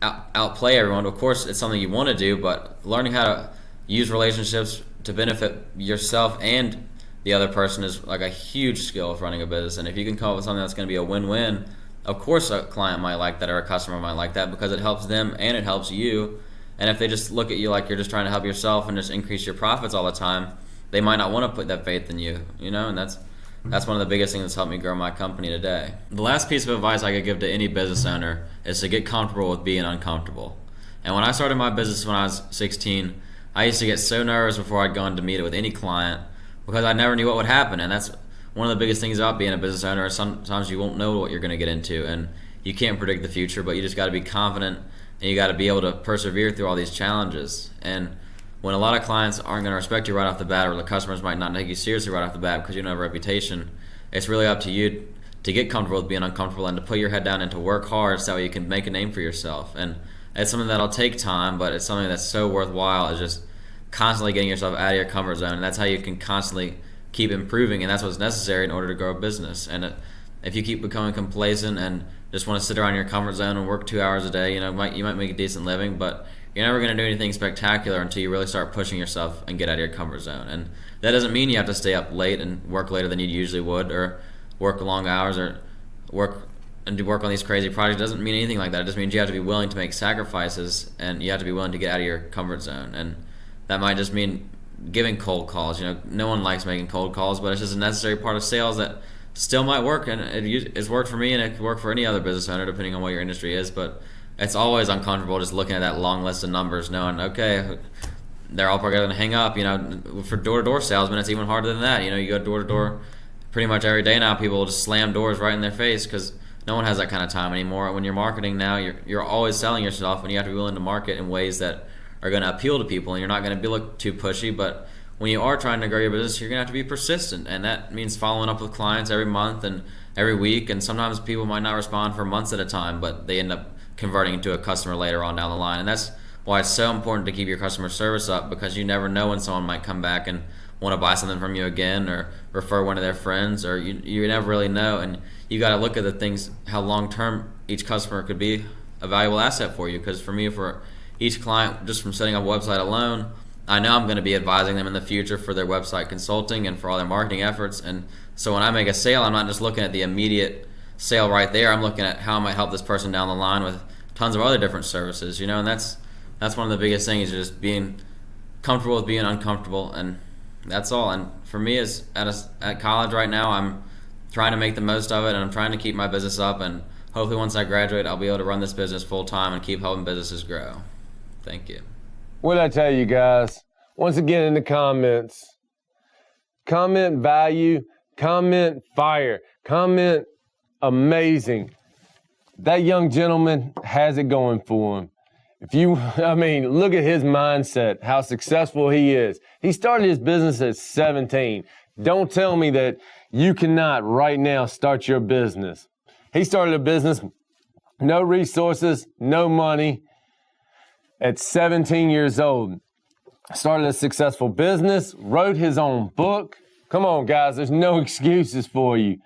outplay everyone. Of course, it's something you want to do, but learning how to use relationships to benefit yourself and the other person is like a huge skill of running a business. And if you can come up with something that's going to be a win-win, of course a client might like that or a customer might like that, because it helps them and it helps you. And if they just look at you like you're just trying to help yourself and just increase your profits all the time, they might not want to put that faith in you, you know. And that's one of the biggest things that's helped me grow my company today. The last piece of advice I could give to any business owner is to get comfortable with being uncomfortable. And when I started my business when I was 16, I used to get so nervous before I'd go in to meet with any client, because I never knew what would happen. And that's one of the biggest things about being a business owner, is sometimes you won't know what you're going to get into, and you can't predict the future, but you just got to be confident, and you got to be able to persevere through all these challenges. And when a lot of clients aren't going to respect you right off the bat, or the customers might not take you seriously right off the bat because you don't have a reputation, it's really up to you to get comfortable with being uncomfortable and to put your head down and to work hard so that way you can make a name for yourself. And It's something that'll take time, but it's something that's so worthwhile. Is just constantly getting yourself out of your comfort zone, and that's how you can constantly keep improving, and that's what's necessary in order to grow a business. And if you keep becoming complacent and just want to sit around your comfort zone and work 2 hours a day, you might make a decent living, but you're never going to do anything spectacular until you really start pushing yourself and get out of your comfort zone. And that doesn't mean you have to stay up late and work later than you usually would, or work long hours, or work on these crazy projects. It doesn't mean anything like that. It just means you have to be willing to make sacrifices, and you have to be willing to get out of your comfort zone. And that might just mean giving cold calls. No one likes making cold calls, but it's just a necessary part of sales that still might work, and it's worked for me, and it could work for any other business owner depending on what your industry is. But it's always uncomfortable just looking at that long list of numbers, knowing, okay, they're all probably going to hang up. For door-to-door salesmen, it's even harder than that. You go door-to-door pretty much every day now. People will just slam doors right in their face because no one has that kind of time anymore. When you're marketing now, you're always selling yourself, and you have to be willing to market in ways that are going to appeal to people, and you're not going to look too pushy. But when you are trying to grow your business, you're going to have to be persistent, and that means following up with clients every month and every week. And sometimes people might not respond for months at a time, but they end up converting into a customer later on down the line. And that's why it's so important to keep your customer service up, because you never know when someone might come back and want to buy something from you again, or refer one of their friends, or you never really know. And you got to look at the things, how long term each customer could be a valuable asset for you. Because for me, for each client, just from setting up a website alone, I know I'm going to be advising them in the future for their website consulting and for all their marketing efforts. And so when I make a sale, I'm not just looking at the immediate sale right there. I'm looking at how I might help this person down the line with tons of other different services, and that's one of the biggest things, is just being comfortable with being uncomfortable, and that's all. And for me, is at college right now, I'm trying to make the most of it, and I'm trying to keep my business up, and hopefully once I graduate, I'll be able to run this business full time and keep helping businesses grow. Thank you. What did I tell you guys? Once again, in the comments, comment value, comment fire, comment amazing. That young gentleman has it going for him. Look at his mindset, how successful he is. He started his business at 17. Don't tell me that you cannot right now start your business. He started a business, no resources, no money, at 17 years old. Started a successful business, wrote his own book. Come on, guys, there's no excuses for you.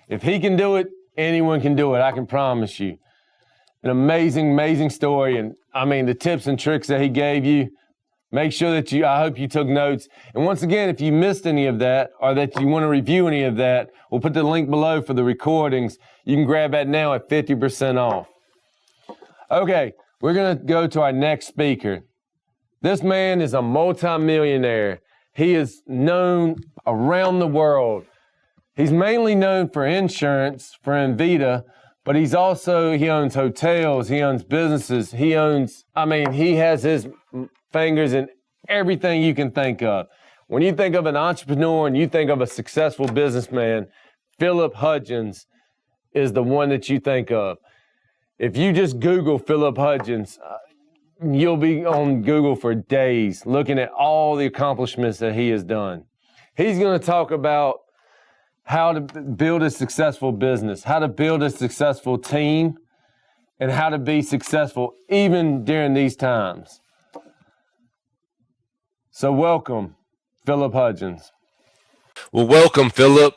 If he can do it, anyone can do it, I can promise you. An amazing, amazing story. And the tips and tricks that he gave you, make sure that I hope you took notes. And once again, if you missed any of that, or that you want to review any of that, we'll put the link below for the recordings. You can grab that now at 50% off. Okay, we're going to go to our next speaker. This man is a multimillionaire. He is known around the world. He's mainly known for insurance, for InVida, but he owns hotels, he owns businesses, he has his fingers in everything you can think of. When you think of an entrepreneur and you think of a successful businessman, Philip Hudgins is the one that you think of. If you just Google Philip Hudgins, you'll be on Google for days looking at all the accomplishments that he has done. He's going to talk about how to build a successful business, how to build a successful team, and how to be successful even during these times. So welcome, Philip Hudgins. Well, welcome, Philip.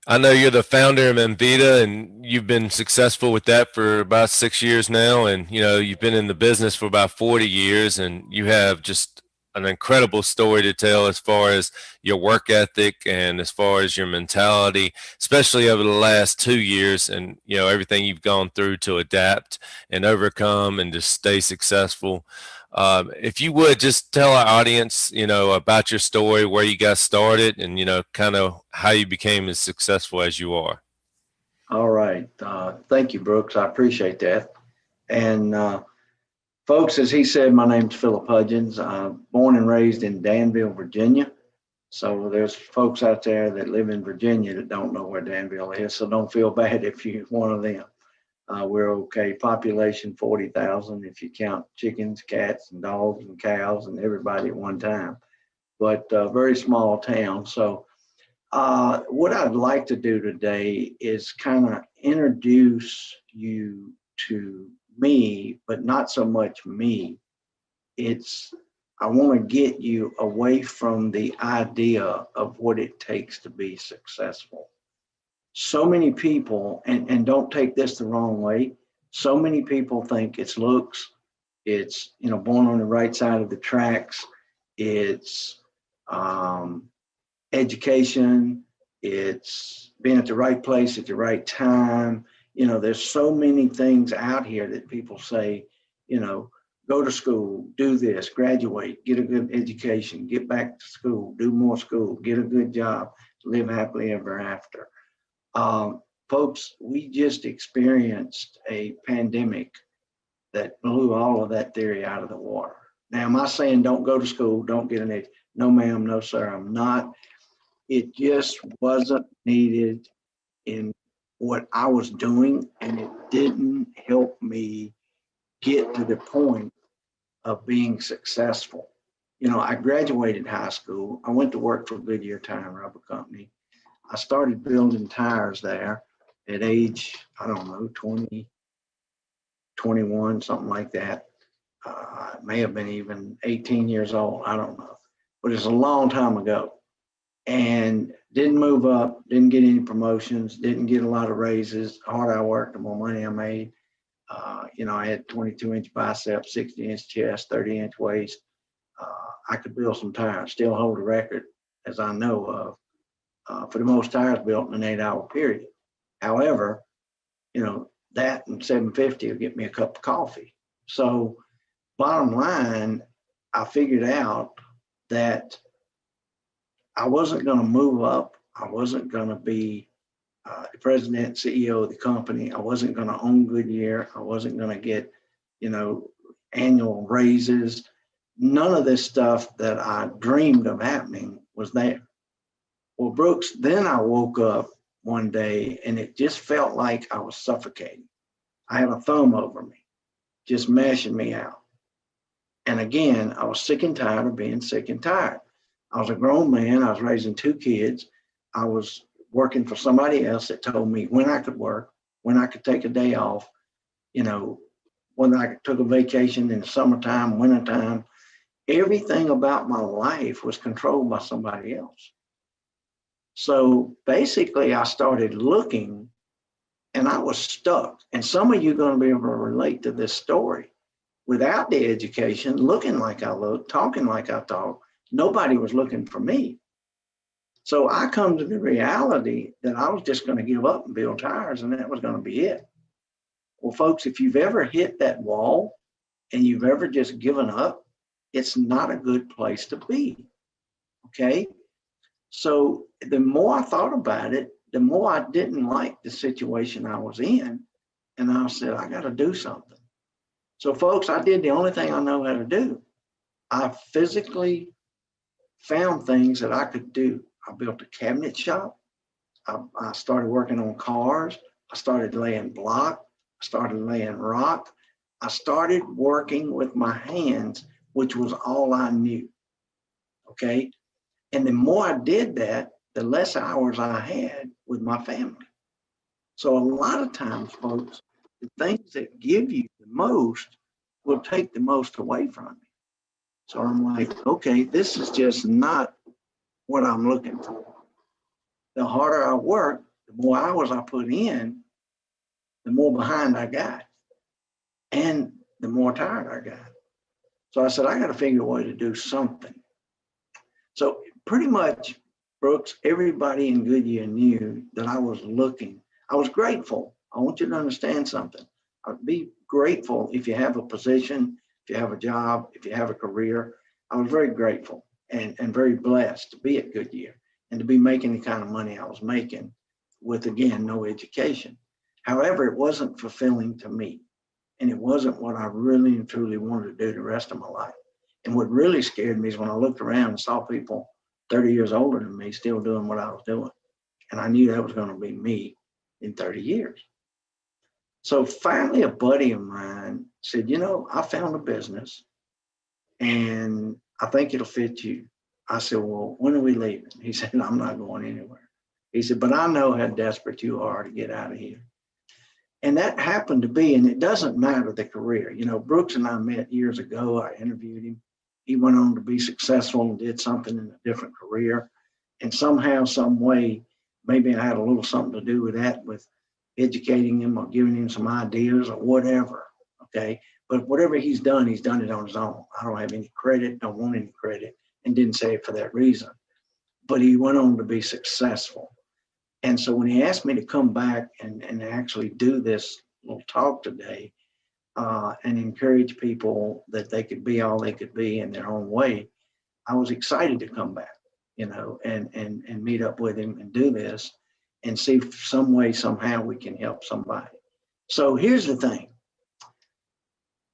I know you're the founder of InVida, and you've been successful with that for about 6 years now. And, you've been in the business for about 40 years, and you have just an incredible story to tell as far as your work ethic and as far as your mentality, especially over the last 2 years, and everything you've gone through to adapt and overcome and just stay successful. If you would just tell our audience, about your story, where you got started, and kind of how you became as successful as you are. All right. Thank you, Brooks. I appreciate that. And folks, as he said, my name's Philip Hudgins. I'm born and raised in Danville, Virginia. So there's folks out there that live in Virginia that don't know where Danville is. So don't feel bad if you're one of them. We're okay. Population 40,000 if you count chickens, cats, and dogs and cows and everybody at one time. But very small town. So what I'd like to do today is kind of introduce you to me, but not so much me. I want to get you away from the idea of what it takes to be successful. So many people, and don't take this the wrong way, so many people think it's looks, it's, born on the right side of the tracks, it's education, it's being at the right place at the right time. There's so many things out here that people say, go to school, do this, graduate, get a good education, get back to school, do more school, get a good job, live happily ever after. Folks, we just experienced a pandemic that blew all of that theory out of the water. Now, am I saying don't go to school, don't get an education? No, ma'am, no, sir, I'm not. It just wasn't needed in what I was doing, and it didn't help me get to the point of being successful. I graduated high school. I went to work for Goodyear Tire and Rubber Company. I started building tires there at age, I don't know, 20, 21, something like that. It may have been even 18 years old. I don't know. But it's a long time ago. And didn't move up, didn't get any promotions, didn't get a lot of raises. The harder I worked, the more money I made. I had 22-inch biceps, 60-inch chest, 30-inch waist. I could build some tires, still hold a record, as I know of, for the most tires built in an 8-hour period. However, that and 750 will get me a cup of coffee. So bottom line, I figured out that I wasn't going to move up. I wasn't going to be the president, CEO of the company. I wasn't going to own Goodyear. I wasn't going to get, annual raises. None of this stuff that I dreamed of happening was there. Well, Brooks, then I woke up one day and it just felt like I was suffocating. I had a thumb over me, just mashing me out. And again, I was sick and tired of being sick and tired. I was a grown man. I was raising 2 kids. I was working for somebody else that told me when I could work, when I could take a day off, when I took a vacation in the summertime, wintertime. Everything about my life was controlled by somebody else. So basically, I started looking and I was stuck. And some of you are going to be able to relate to this story. Without the education, looking like I look, talking like I talk, nobody was looking for me. So I come to the reality that I was just going to give up and build tires, and that was going to be it. Well, folks, if you've ever hit that wall and you've ever just given up, it's not a good place to be. Okay? So the more I thought about it, the more I didn't like the situation I was in. And I said, I got to do something. So folks, I did the only thing I know how to do. I physically found things that I could do. I built a cabinet shop. I started working on cars. I started laying block. I started laying rock. I started working with my hands, which was all I knew. Okay. And the more I did that, the less hours I had with my family. So a lot of times, folks, the things that give you the most will take the most away from you. So I'm like, okay, this is just not what I'm looking for. The harder I work, the more hours I put in, the more behind I got, and the more tired I got. So I said, I got to figure a way to do something. So pretty much, Brooks, everybody in Goodyear knew that I was looking. I was grateful. I want you to understand something. I'd be grateful if you have a position, if you have a job, if you have a career. I was very grateful and very blessed to be at Goodyear and to be making the kind of money I was making with, again, no education. However, it wasn't fulfilling to me. And it wasn't what I really and truly wanted to do the rest of my life. And what really scared me is when I looked around and saw people 30 years older than me still doing what I was doing. And I knew that was going to be me in 30 years. So finally, a buddy of mine said, I found a business and I think it'll fit you. I said, well, when are we leaving? He said, I'm not going anywhere. He said, but I know how desperate you are to get out of here. And that happened to be, and it doesn't matter the career. You know, Brooks and I met years ago. I interviewed him. He went on to be successful and did something in a different career. And somehow, some way, maybe I had a little something to do with that, with educating him or giving him some ideas or whatever. Okay. But whatever he's done it on his own. I don't have any credit, don't want any credit, and didn't say it for that reason. But he went on to be successful. And so when he asked me to come back and actually do this little talk today, and encourage people that they could be all they could be in their own way, I was excited to come back, you know, and meet up with him and do this and see if some way, somehow we can help somebody. So here's the thing.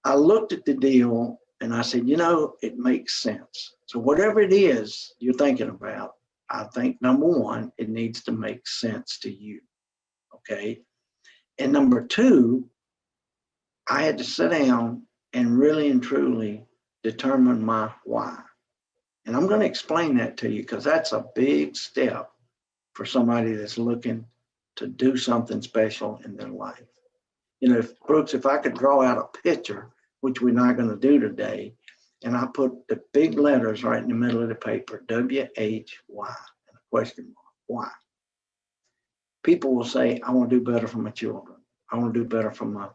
I looked at the deal and I said, you know, it makes sense. So whatever it is you're thinking about, I think number one, it needs to make sense to you. Okay. And number two, I had to sit down and really and truly determine my why. And I'm going to explain that to you because that's a big step for somebody that's looking to do something special in their life. You know, Brooks, if I could draw out a picture, which we're not going to do today, and I put the big letters right in the middle of the paper, W-H-Y, and a question mark, why? People will say, I want to do better for my children. I want to do better for my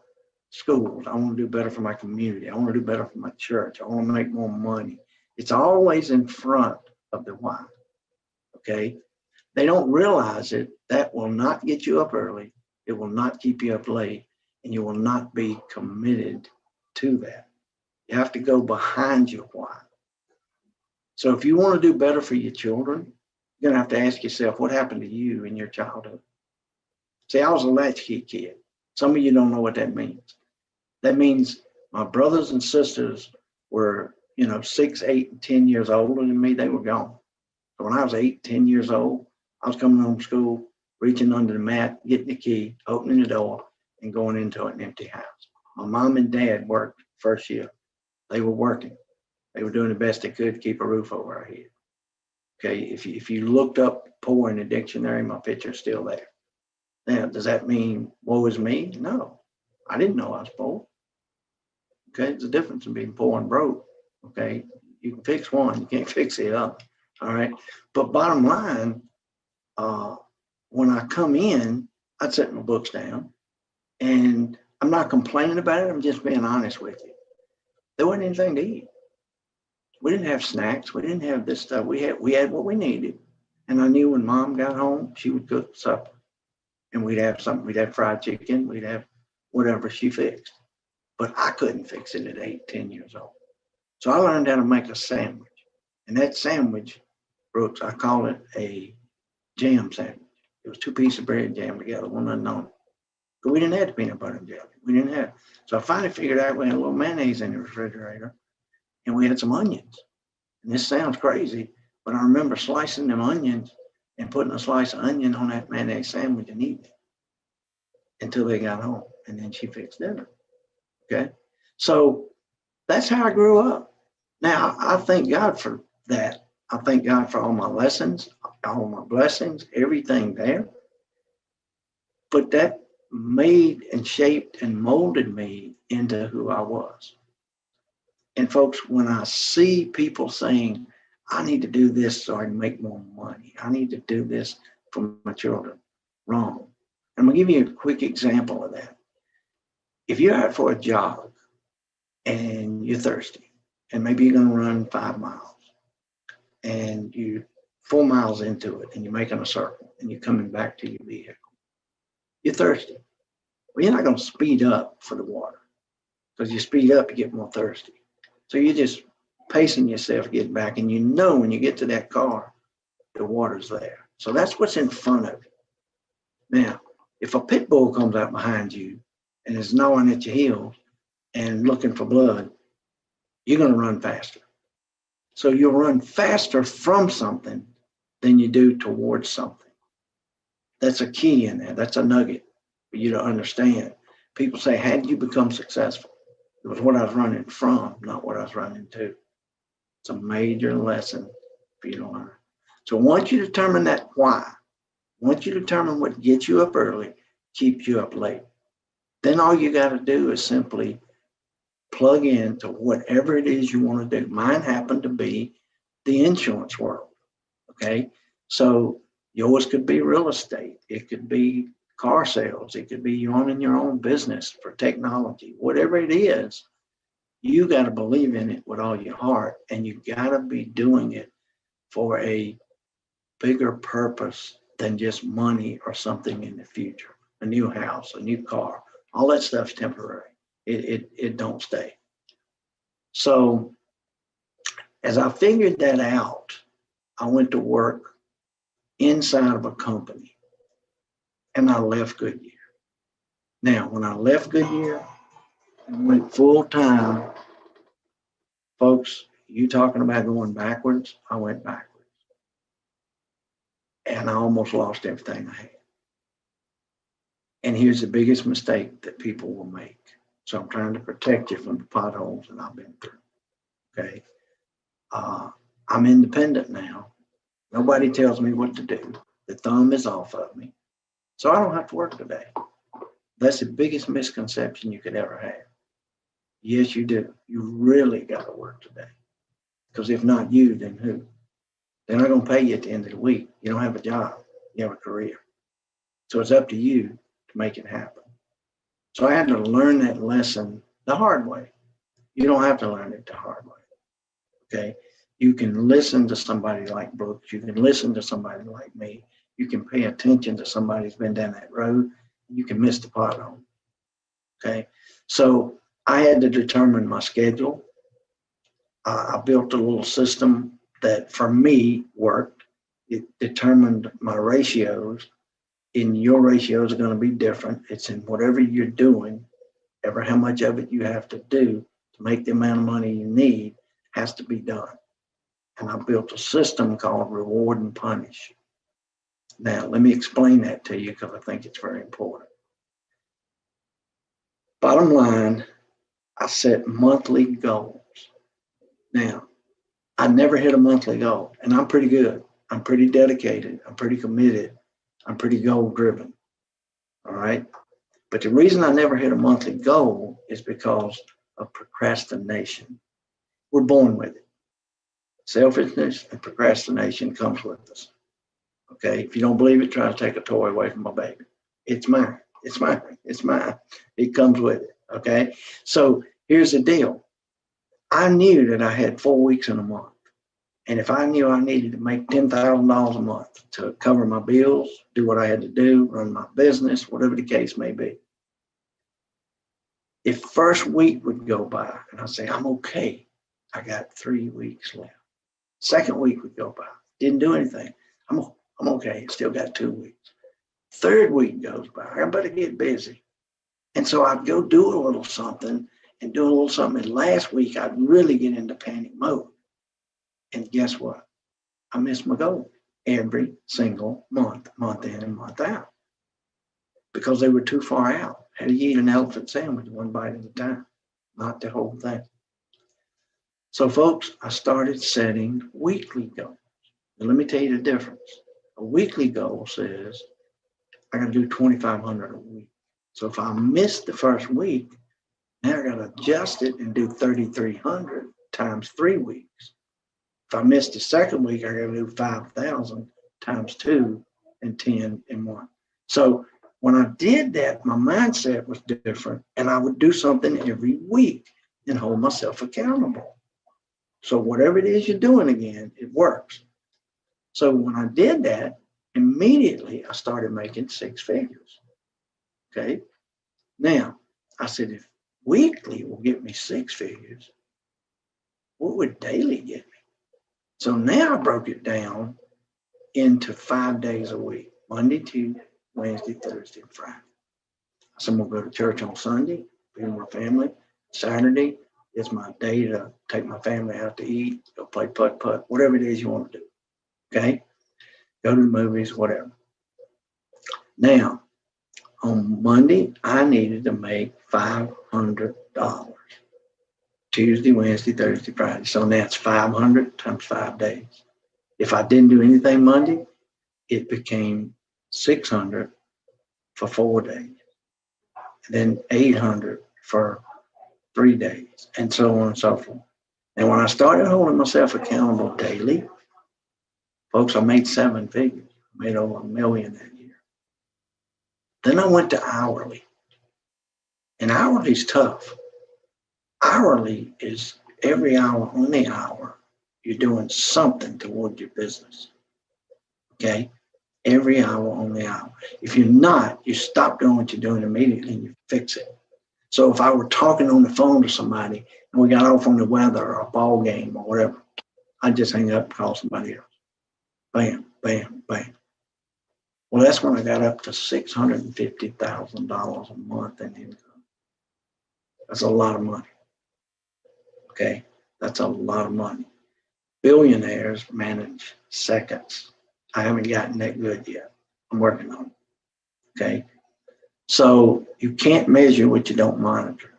schools. I want to do better for my community. I want to do better for my church. I want to make more money. It's always in front of the why, okay? They don't realize it. That will not get you up early. It will not keep you up late, and you will not be committed to that. You have to go behind your why. So if you want to do better for your children, you're going to have to ask yourself, what happened to you in your childhood? See, I was a latchkey kid. Some of you don't know what that means. That means my brothers and sisters were, 6, 8, and 10 years older than me. They were gone. So when I was 8, 10 years old, I was coming home from school, reaching under the mat, getting the key, opening the door, and going into an empty house. My mom and dad worked first year. They were working. They were doing the best they could to keep a roof over our head. Okay, if you looked up poor in the dictionary, my picture's still there. Now, does that mean woe is me? No, I didn't know I was poor. Okay, there's a difference in being poor and broke. Okay, you can fix one, you can't fix the other. All right, but bottom line, when I come in, I'd set my books down, and I'm not complaining about it. I'm just being honest with you. There wasn't anything to eat. We didn't have snacks. We didn't have this stuff. We had what we needed, and I knew when Mom got home, she would cook supper. And we'd have something, we'd have fried chicken, we'd have whatever she fixed. But I couldn't fix it at 8, 10 years old. So I learned how to make a sandwich. And that sandwich, Brooks, I call it a jam sandwich. It was 2 pieces of bread jammed together, one unknown. But we didn't have the peanut butter and jelly. We didn't have. So I finally figured out we had a little mayonnaise in the refrigerator, and we had some onions. And this sounds crazy, but I remember slicing them onions and putting a slice of onion on that mayonnaise sandwich and eating it until they got home. And then she fixed dinner. Okay. So that's how I grew up. Now, I thank God for that. I thank God for all my lessons, all my blessings, everything there. But that made and shaped and molded me into who I was. And folks, when I see people saying, I need to do this so I can make more money, I need to do this for my children, wrong. I'm going to give you a quick example of that. If you're out for a jog and you're thirsty, and maybe you're going to run 5 miles, and you're 4 miles into it, and you're making a circle, and you're coming back to your vehicle, you're thirsty. Well, you're not going to speed up for the water, because you speed up, you get more thirsty. So you're just pacing yourself to get back, and when you get to that car, the water's there. So that's what's in front of you. Now, if a pit bull comes out behind you and is gnawing at your heels and looking for blood, you're going to run faster. So you'll run faster from something than you do towards something. That's a key in there. That's a nugget for you to understand. People say, how did you become successful? It was what I was running from, not what I was running to. It's a major lesson for you to learn. So once you determine that why, once you determine what gets you up early, keeps you up late. Then all you got to do is simply plug into whatever it is you want to do. Mine happened to be the insurance world. Okay. So yours could be real estate. It could be car sales. It could be you owning your own business for technology. Whatever it is, you got to believe in it with all your heart, and you got to be doing it for a bigger purpose than just money or something in the future. A new house, a new car, all that stuff's temporary. It don't stay. So as I figured that out, I went to work inside of a company, and I left Goodyear. Now, when I left Goodyear and went full time, folks, you talking about going backwards? I went backwards. And I almost lost everything I had. And here's the biggest mistake that people will make. So I'm trying to protect you from the potholes that I've been through. Okay. I'm independent now. Nobody tells me what to do. The thumb is off of me. So I don't have to work today. That's the biggest misconception you could ever have. Yes, you do. You really got to work today. Because if not you, then who? They're not going to pay you at the end of the week. You don't have a job. You have a career. So it's up to you to make it happen. So I had to learn that lesson the hard way. You don't have to learn it the hard way. Okay? You can listen to somebody like Brooks. You can listen to somebody like me. You can pay attention to somebody who's been down that road. You can miss the pothole. Okay? So I had to determine my schedule. I built a little system that for me worked. It determined my ratios. And your ratios are going to be different. It's in whatever you're doing, ever how much of it you have to do to make the amount of money you need has to be done. And I built a system called reward and punish. Now, let me explain that to you because I think it's very important. Bottom line, I set monthly goals. Now, I never hit a monthly goal, and I'm pretty good. I'm pretty dedicated. I'm pretty committed. I'm pretty goal driven. All right. But the reason I never hit a monthly goal is because of procrastination. We're born with it. Selfishness and procrastination comes with us. Okay. If you don't believe it, try to take a toy away from my baby. It's mine. It's mine. It's mine. It comes with it. Okay. So here's the deal. I knew that I had 4 weeks in a month. And if I knew I needed to make $10,000 a month to cover my bills, do what I had to do, run my business, whatever the case may be. If first week would go by and I say, I'm okay, I got 3 weeks left. Second week would go by, didn't do anything. I'm okay, still got 2 weeks. Third week goes by, I better get busy. And so I'd go do a little something and do a little something. And last week, I'd really get into panic mode. And guess what? I missed my goal every single month in and month out, because they were too far out. How do you eat an elephant sandwich one bite at a time? Not the whole thing. So folks, I started setting weekly goals. And let me tell you the difference. A weekly goal says I got to do 2,500 a week. So if I miss the first week, now I got to adjust it and do 3,300 times 3 weeks. If I missed the second week, I got to do 5,000 times 2 and 10 in 1. So when I did that, my mindset was different, and I would do something every week and hold myself accountable. So whatever it is you're doing again, it works. So when I did that, immediately I started making 6 figures. Okay. Now, I said, if weekly will get me 6 figures, what would daily get me? So now I broke it down into 5 days a week: Monday, Tuesday, Wednesday, Thursday, and Friday. So I'm going to go to church on Sunday, be with my family. Saturday is my day to take my family out to eat, go play putt-putt, whatever it is you want to do. Okay? Go to the movies, whatever. Now, on Monday, I needed to make $500. Tuesday, Wednesday, Thursday, Friday. So that's 500 times 5 days. If I didn't do anything Monday, it became 600 for 4 days. and then 800 for 3 days, and so on and so forth. And when I started holding myself accountable daily, folks, I made 7 figures, made over $1 million that year. Then I went to hourly, and hourly's tough. Hourly is every hour on the hour, you're doing something toward your business. Okay? Every hour on the hour. If you're not, you stop doing what you're doing immediately and you fix it. So if I were talking on the phone to somebody and we got off on the weather or a ball game or whatever, I'd just hang up and call somebody else. Bam, bam, bam. Well, that's when I got up to $650,000 a month in income. That's a lot of money. Okay, that's a lot of money. Billionaires manage seconds. I haven't gotten that good yet. I'm working on it. Okay, so you can't measure what you don't monitor.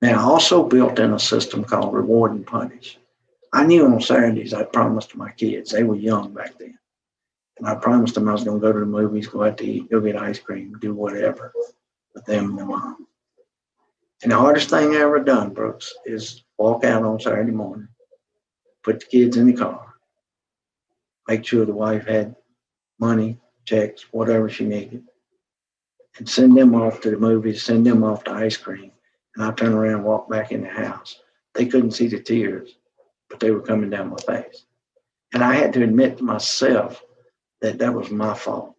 Now, I also built in a system called reward and punish. I knew on Saturdays I promised my kids, they were young back then, and I promised them I was going to go to the movies, go out to eat, go get ice cream, do whatever with them and their mom. And the hardest thing I ever done, Brooks, is walk out on Saturday morning, put the kids in the car, make sure the wife had money, checks, whatever she needed, and send them off to the movies, send them off to ice cream. And I turn around and walk back in the house. They couldn't see the tears, but they were coming down my face. And I had to admit to myself that that was my fault.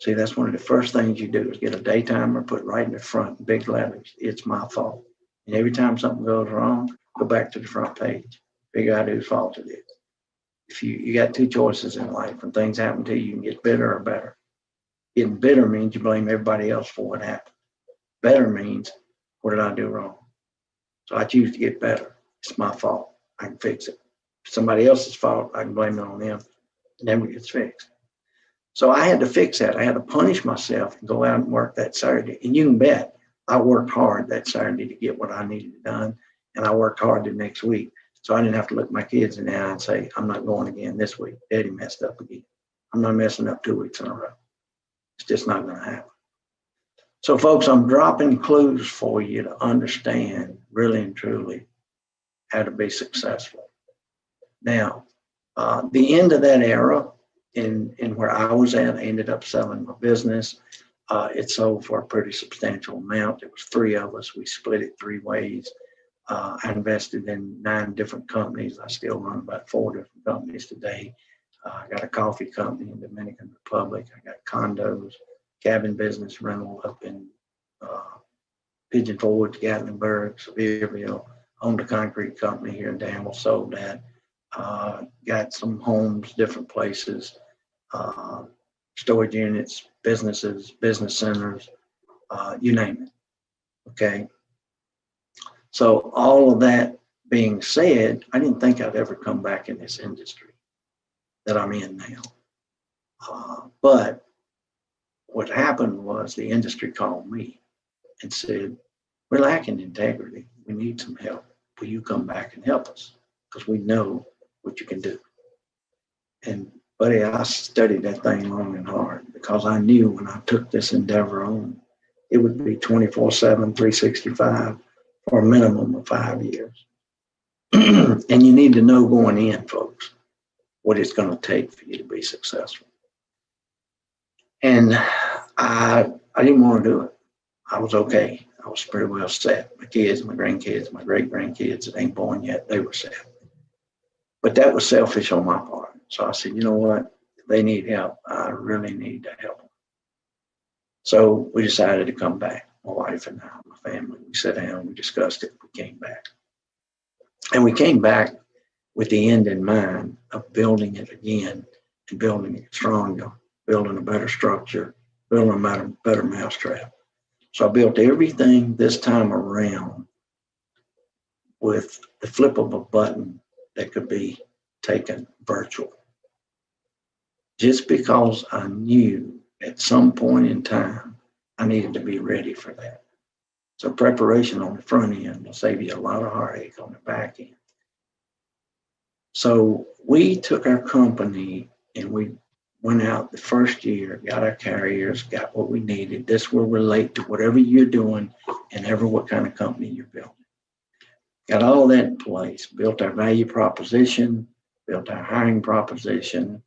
See, that's one of the first things you do is get a day timer, put right in the front, big letters, it's my fault. And every time something goes wrong, go back to the front page, figure out whose fault it is. If you got 2 choices in life, when things happen to you, you can get bitter or better. Getting bitter means you blame everybody else for what happened. Better means, what did I do wrong? So I choose to get better. It's my fault. I can fix it. If somebody else's fault, I can blame it on them. It never gets fixed. So I had to fix that. I had to punish myself and go out and work that Saturday. And you can bet I worked hard that Saturday to get what I needed done. And I worked hard the next week. So I didn't have to look my kids in the eye and say, I'm not going again this week. Daddy messed up again. I'm not messing up 2 weeks in a row. It's just not going to happen. So folks, I'm dropping clues for you to understand really and truly how to be successful. Now, the end of that era, in where I was at, I ended up selling my business. It sold for a pretty substantial amount. There was 3 of us. We split it 3 ways. I invested in 9 different companies. I still run about 4 different companies today. I got a coffee company in the Dominican Republic. I got condos, cabin business rental up in Pigeon Forge, Gatlinburg, Sevierville. Owned a concrete company here in Danville, sold that. Got some homes, different places, storage units, businesses, business centers, you name it. Okay. So all of that being said, I didn't think I'd ever come back in this industry that I'm in now. But what happened was the industry called me and said, we're lacking integrity. We need some help. Will you come back and help us? Because we know what you can do. And buddy, I studied that thing long and hard because I knew when I took this endeavor on, it would be 24/7, 365 for a minimum of 5 years. And you need to know going in, folks, what it's going to take for you to be successful. And I didn't want to do it. I was okay. I was pretty well set. My kids, my grandkids, my great-grandkids that ain't born yet, they were set. But that was selfish on my part. So I said, you know what? If they need help, I really need to help them. So we decided to come back, my wife and I, my family. We sat down, we discussed it, we came back. And we came back with the end in mind of building it again and building it stronger, building a better structure, building a better mousetrap. So I built everything this time around with the flip of a button that could be taken virtual. Just because I knew at some point in time I needed to be ready for that. So preparation on the front end will save you a lot of heartache on the back end. So we took our company and we went out the first year, got our carriers, got what we needed. This will relate to whatever you're doing and ever what kind of company you're building. Got all that in place, built our value proposition, built our hiring proposition,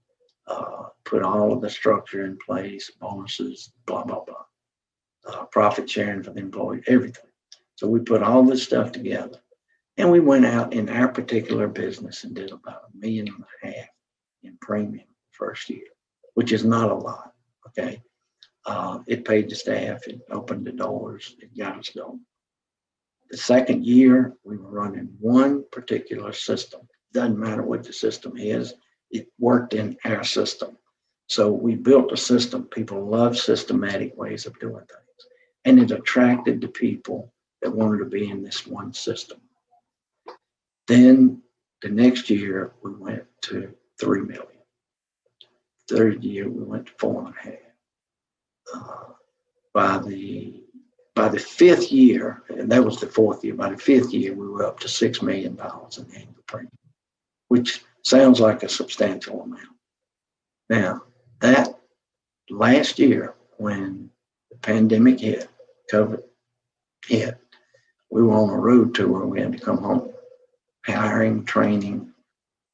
put all of the structure in place, bonuses, blah, blah, blah, profit sharing for the employee, everything. So we put all this stuff together, and we went out in our particular business and did about $1.5 million in premium first year, which is not a lot, okay? It paid the staff, it opened the doors, it got us going. The second year, we were running one particular system. Doesn't matter what the system is, it worked in our system. So we built a system. People love systematic ways of doing things. And it attracted the people that wanted to be in this one system. Then the next year, we went to 3 million. Third year, we went to 4.5. By the fifth year, and that was the fourth year, by the fifth year, we were up to $6 million in annual premium, which sounds like a substantial amount. Now, that last year, when the pandemic hit, COVID hit, we were on a road tour. We had to come home, hiring, training,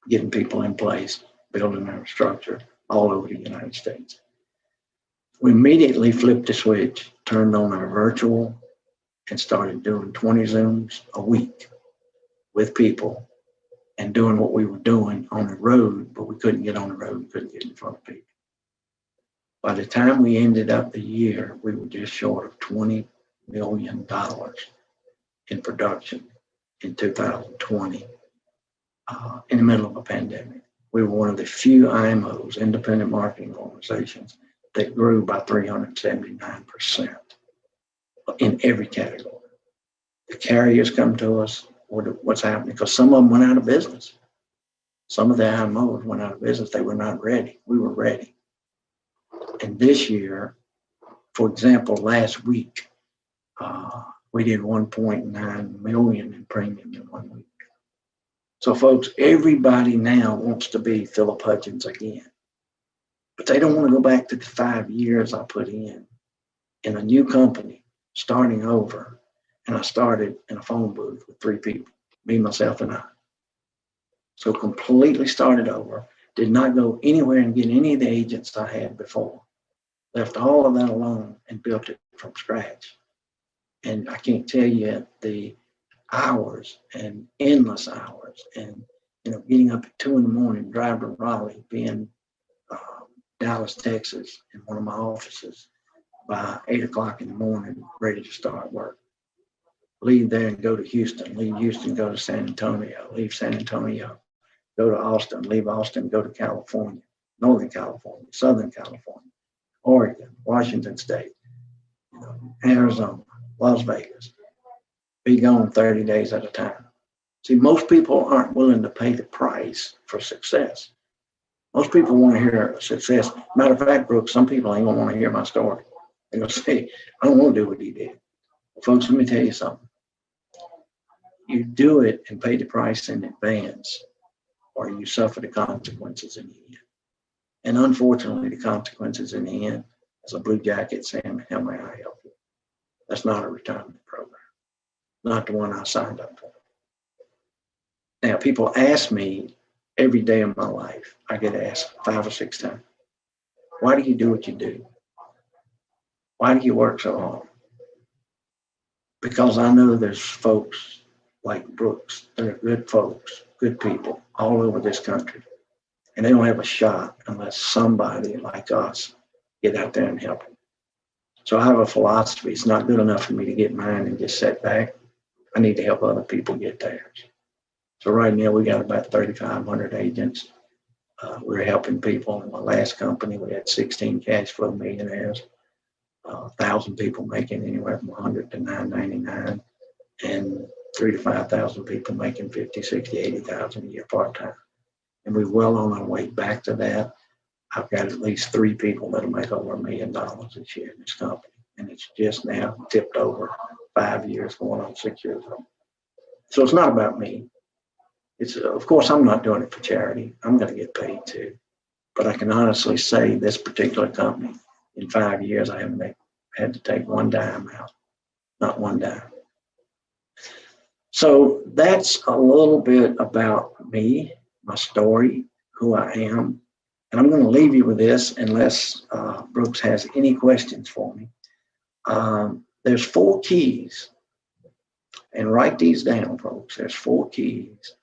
getting people in place, building our structure all over the United States. We immediately flipped the switch, turned on our virtual, and started doing 20 Zooms a week with people and doing what we were doing on the road, but we couldn't get on the road, we couldn't get in front of people. By the time we ended up the year, we were just short of $20 million in production in 2020, in the middle of a pandemic. We were one of the few IMOs, independent marketing organizations, that grew by 379% in every category. The carriers come to us, what's happening? Because some of them went out of business. Some of the IMOs went out of business. They were not ready. We were ready. And this year, for example, last week, we did 1.9 million in premium in 1 week. So folks, everybody now wants to be Philip Hudgins again. But they don't want to go back to the 5 years I put in a new company, starting over. And I started in a phone booth with 3 people, me, myself, and I. So completely started over, did not go anywhere and get any of the agents I had before. Left all of that alone and built it from scratch. And I can't tell you the hours and endless hours and, getting up at 2 a.m, drive to Raleigh, being Dallas, Texas, in one of my offices by 8 o'clock in the morning, ready to start work. Leave there and go to Houston, leave Houston, go to San Antonio, leave San Antonio, go to Austin, leave Austin, go to California, Northern California, Southern California, Oregon, Washington State, Arizona, Las Vegas. Be gone 30 days at a time. See, most people aren't willing to pay the price for success. Most people want to hear success. Matter of fact, Brooks, some people ain't gonna want to hear my story. They're gonna say, I don't want to do what he did. Well, folks, let me tell you something. You do it and pay the price in advance, or you suffer the consequences in the end. And unfortunately, the consequences in the end is a blue jacket saying, how may I help you? That's not a retirement program. Not the one I signed up for. Now, people ask me every day of my life, I get asked 5 or 6 times, why do you do what you do? Why do you work so hard? Because I know there's folks like Brooks that are good folks, good people all over this country. And they don't have a shot unless somebody like us get out there and help them. So I have a philosophy. It's not good enough for me to get mine and just sit back. I need to help other people get theirs. So right now we got about 3,500 agents. We're helping people. In my last company, we had 16 cash flow millionaires, 1,000 people making anywhere from 100 to 999, and 3,000 to 5,000 people making 50, 60, 80,000 a year part-time. And we're well on our way back to that. I've got at least 3 people that'll make over $1 million this year in this company. And it's just now tipped over 5 years, going on 6 years old. So it's not about me. It's, of course, I'm not doing it for charity. I'm going to get paid too. But I can honestly say this particular company, in 5 years, I haven't had to take one dime out, not one dime. So that's a little bit about me, my story, who I am. And I'm going to leave you with this unless Brooks has any questions for me. There's 4 keys, and write these down, folks. There's 4 keys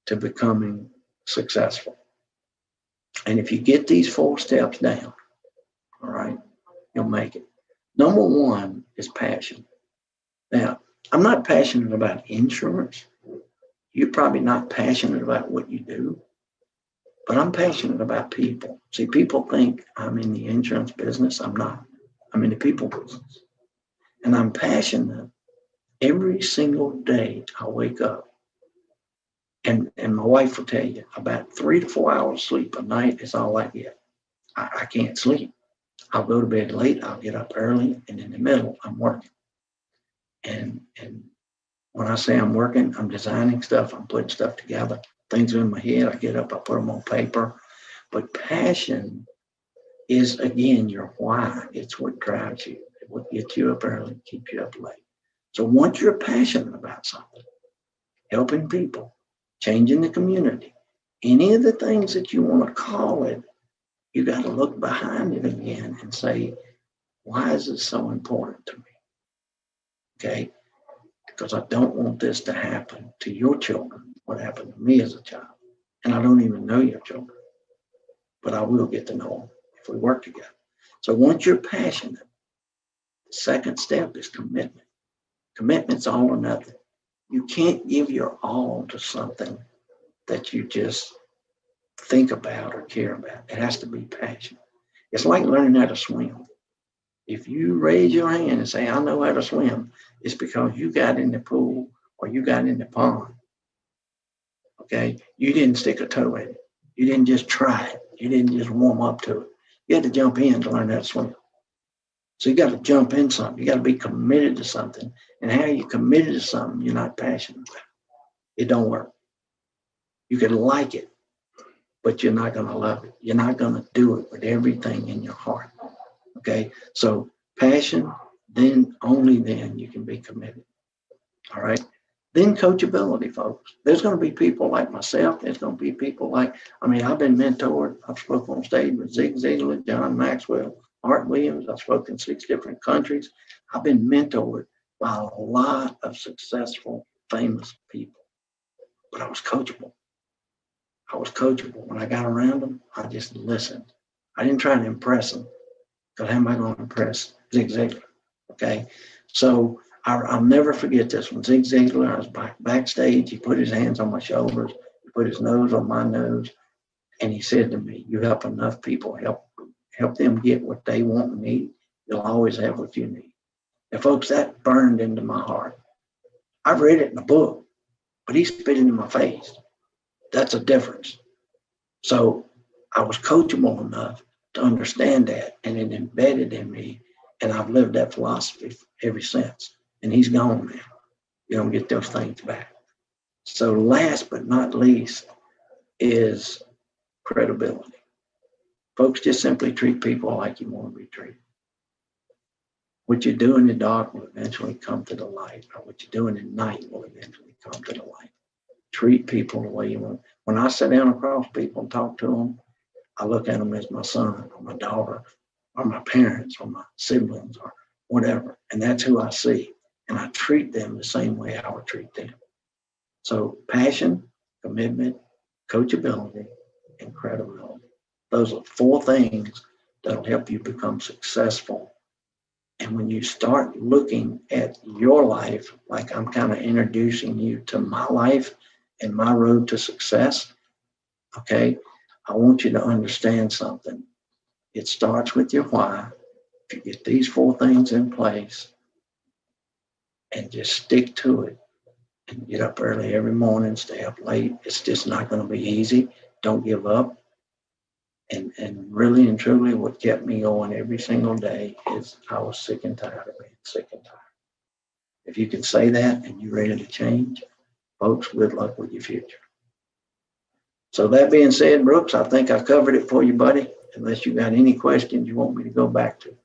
to becoming successful. And if you get these 4 steps down, all right, you'll make it. Number 1 is passion. Now, I'm not passionate about insurance. You're probably not passionate about what you do, but I'm passionate about people. See, people think I'm in the insurance business. I'm not. I'm in the people business. And I'm passionate every single day I wake up. And my wife will tell you about 3 to 4 hours sleep a night is all I get. I can't sleep. I'll go to bed late. I'll get up early. And in the middle, I'm working. And when I say I'm working, I'm designing stuff. I'm putting stuff together. Things are in my head. I get up, I put them on paper. But passion is, again, your why. It's what drives you. It will get you up early, keep you up late. So once you're passionate about something, helping people, changing the community, any of the things that you want to call it, you got to look behind it again and say, why is this so important to me? Okay? Because I don't want this to happen to your children, what happened to me as a child. And I don't even know your children, but I will get to know them if we work together. So once you're passionate, the second step is commitment. Commitment's all or nothing. You can't give your all to something that you just think about or care about. It has to be passion. It's like learning how to swim. If you raise your hand and say, I know how to swim, it's because you got in the pool or you got in the pond. Okay? You didn't stick a toe in it. You didn't just try it. You didn't just warm up to it. You had to jump in to learn how to swim. So you got to jump in something. You got to be committed to something. And how you committed to something you're not passionate about, it don't work. You can like it, but you're not going to love it. You're not going to do it with everything in your heart. Okay? So passion, then only then you can be committed. All right? Then coachability, folks. There's going to be people like myself. There's going to be people like, I've been mentored. I've spoken on stage with Zig Ziglar, John Maxwell, Art Williams. I've spoken in 6 different countries. I've been mentored by a lot of successful, famous people. But I was coachable. When I got around them, I just listened. I didn't try to impress them. Because how am I going to impress Zig Ziglar? Okay? So I'll never forget this. When Zig Ziglar, I was backstage, he put his hands on my shoulders, he put his nose on my nose, and he said to me, you help enough people, help them get what they want and need, you'll always have what you need. And folks, that burned into my heart. I've read it in a book, but he spit it in my face. That's a difference. So I was coachable enough to understand that, and it embedded in me, and I've lived that philosophy ever since. And he's gone now. You don't get those things back. So last but not least is credibility. Folks, just simply treat people like you want to be treated. What you do in the dark will eventually come to the light, or what you do in the night will eventually come to the light. Treat people the way you want. When I sit down across people and talk to them, I look at them as my son or my daughter or my parents or my siblings or whatever. And that's who I see. And I treat them the same way I would treat them. So passion, commitment, coachability, and credibility. Those are 4 things that'll help you become successful. And when you start looking at your life, like I'm kind of introducing you to my life and my road to success, okay, I want you to understand something. It starts with your why. If you get these 4 things in place and just stick to it and get up early every morning, stay up late, it's just not going to be easy. Don't give up. And really and truly what kept me going every single day is I was sick and tired of being sick and tired. If you can say that and you're ready to change, folks, good luck with your future. So that being said, Brooks, I think I covered it for you, buddy, unless you got any questions you want me to go back to.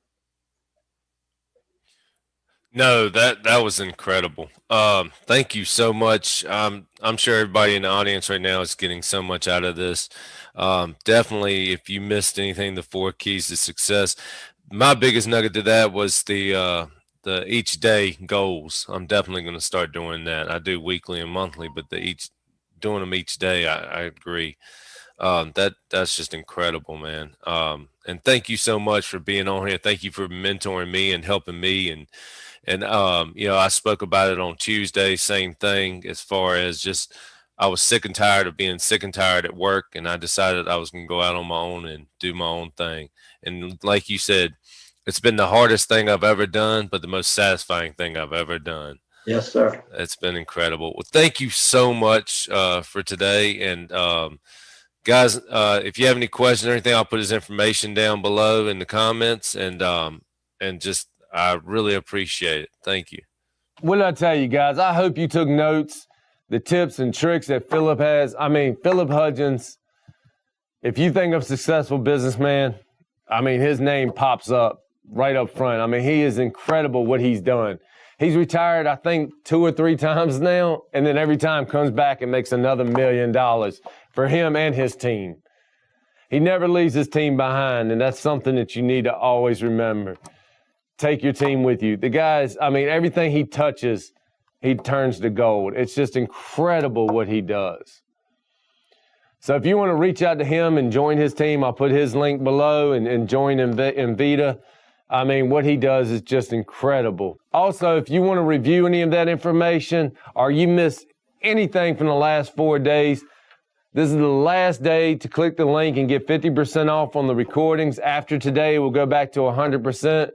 No, that was incredible. Thank you so much. I'm sure everybody in the audience right now is getting so much out of this. Definitely, if you missed anything, the 4 keys to success. My biggest nugget to that was the each day goals. I'm definitely going to start doing that. I do weekly and monthly, but doing them each day, I agree. That's just incredible, man. And thank you so much for being on here. Thank you for mentoring me and helping me. And I spoke about it on Tuesday, same thing, as far as just, I was sick and tired of being sick and tired at work. And I decided I was going to go out on my own and do my own thing. And like you said, it's been the hardest thing I've ever done, but the most satisfying thing I've ever done. Yes, sir. It's been incredible. Well, thank you so much for today. And guys, if you have any questions or anything, I'll put his information down below in the comments. And just, I really appreciate it. Thank you. What did I tell you guys? I hope you took notes, the tips and tricks that Philip has. I mean, Philip Hudgins, if you think of successful businessman, I mean, his name pops up right up front. I mean, he is incredible what he's done. He's retired, I think, 2 or 3 times now, and then every time comes back and makes another $1 million for him and his team. He never leaves his team behind, and that's something that you need to always remember. Take your team with you. The guys, I mean, everything he touches, he turns to gold. It's just incredible what he does. So if you want to reach out to him and join his team, I'll put his link below and join InVida. I mean, what he does is just incredible. Also, if you want to review any of that information or you missed anything from the last 4 days, this is the last day to click the link and get 50% off on the recordings. After today, we'll go back to 100%.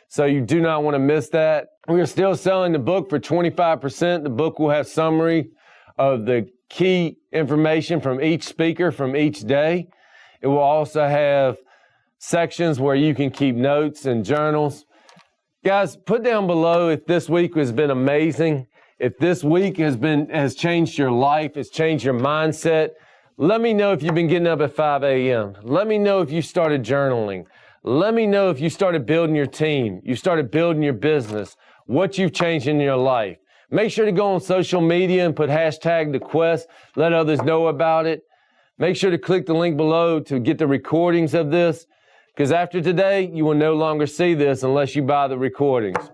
So you do not want to miss that. We are still selling the book for 25%. The book will have summary of the key information from each speaker from each day. It will also have sections where you can keep notes and journals. Guys, put down below if this week has been amazing. If this week has changed your life, has changed your mindset. Let me know if you've been getting up at 5 a.m. Let me know if you started journaling. Let me know if you started building your team, you started building your business, what you've changed in your life. Make sure to go on social media and put hashtag the quest. Let others know about it. Make sure to click the link below to get the recordings of this, because after today, you will no longer see this unless you buy the recordings.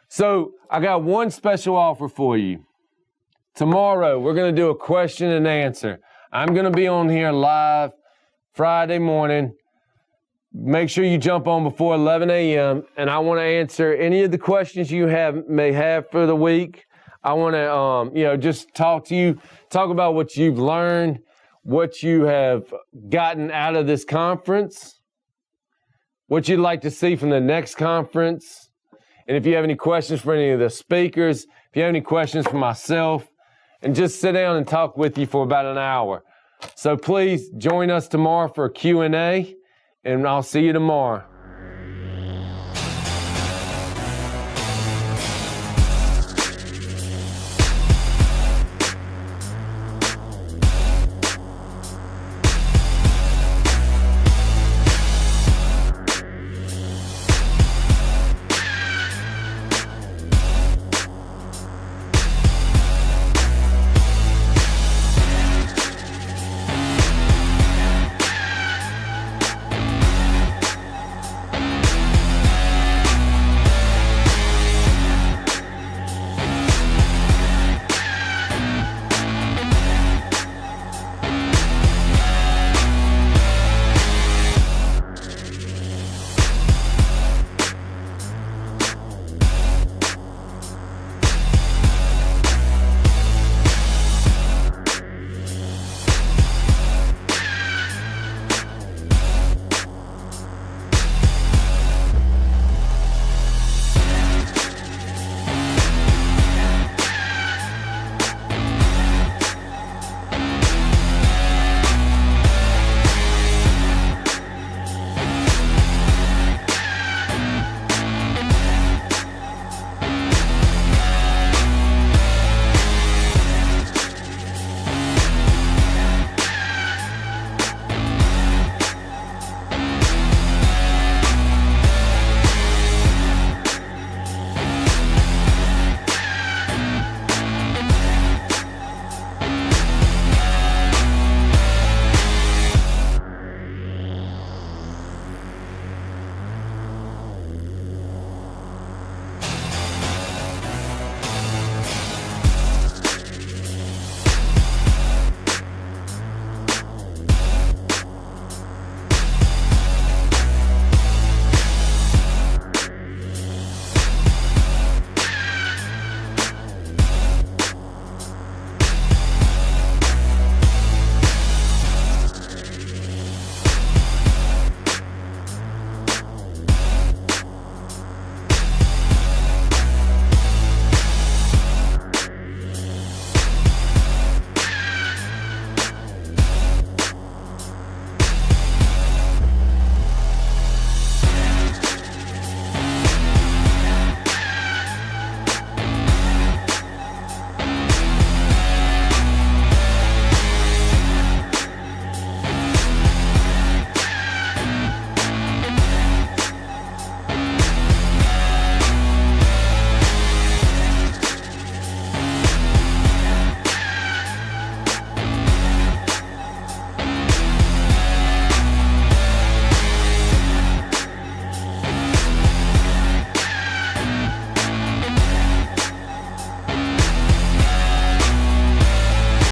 So I got one special offer for you. Tomorrow, we're going to do a question and answer. I'm going to be on here live Friday morning. Make sure you jump on before 11 a.m. and I want to answer any of the questions you may have for the week. I want to, just talk to you, talk about what you've learned, what you have gotten out of this conference, what you'd like to see from the next conference. And if you have any questions for any of the speakers, if you have any questions for myself, and just sit down and talk with you for about an hour. So please join us tomorrow for a Q&A. And I'll see you tomorrow.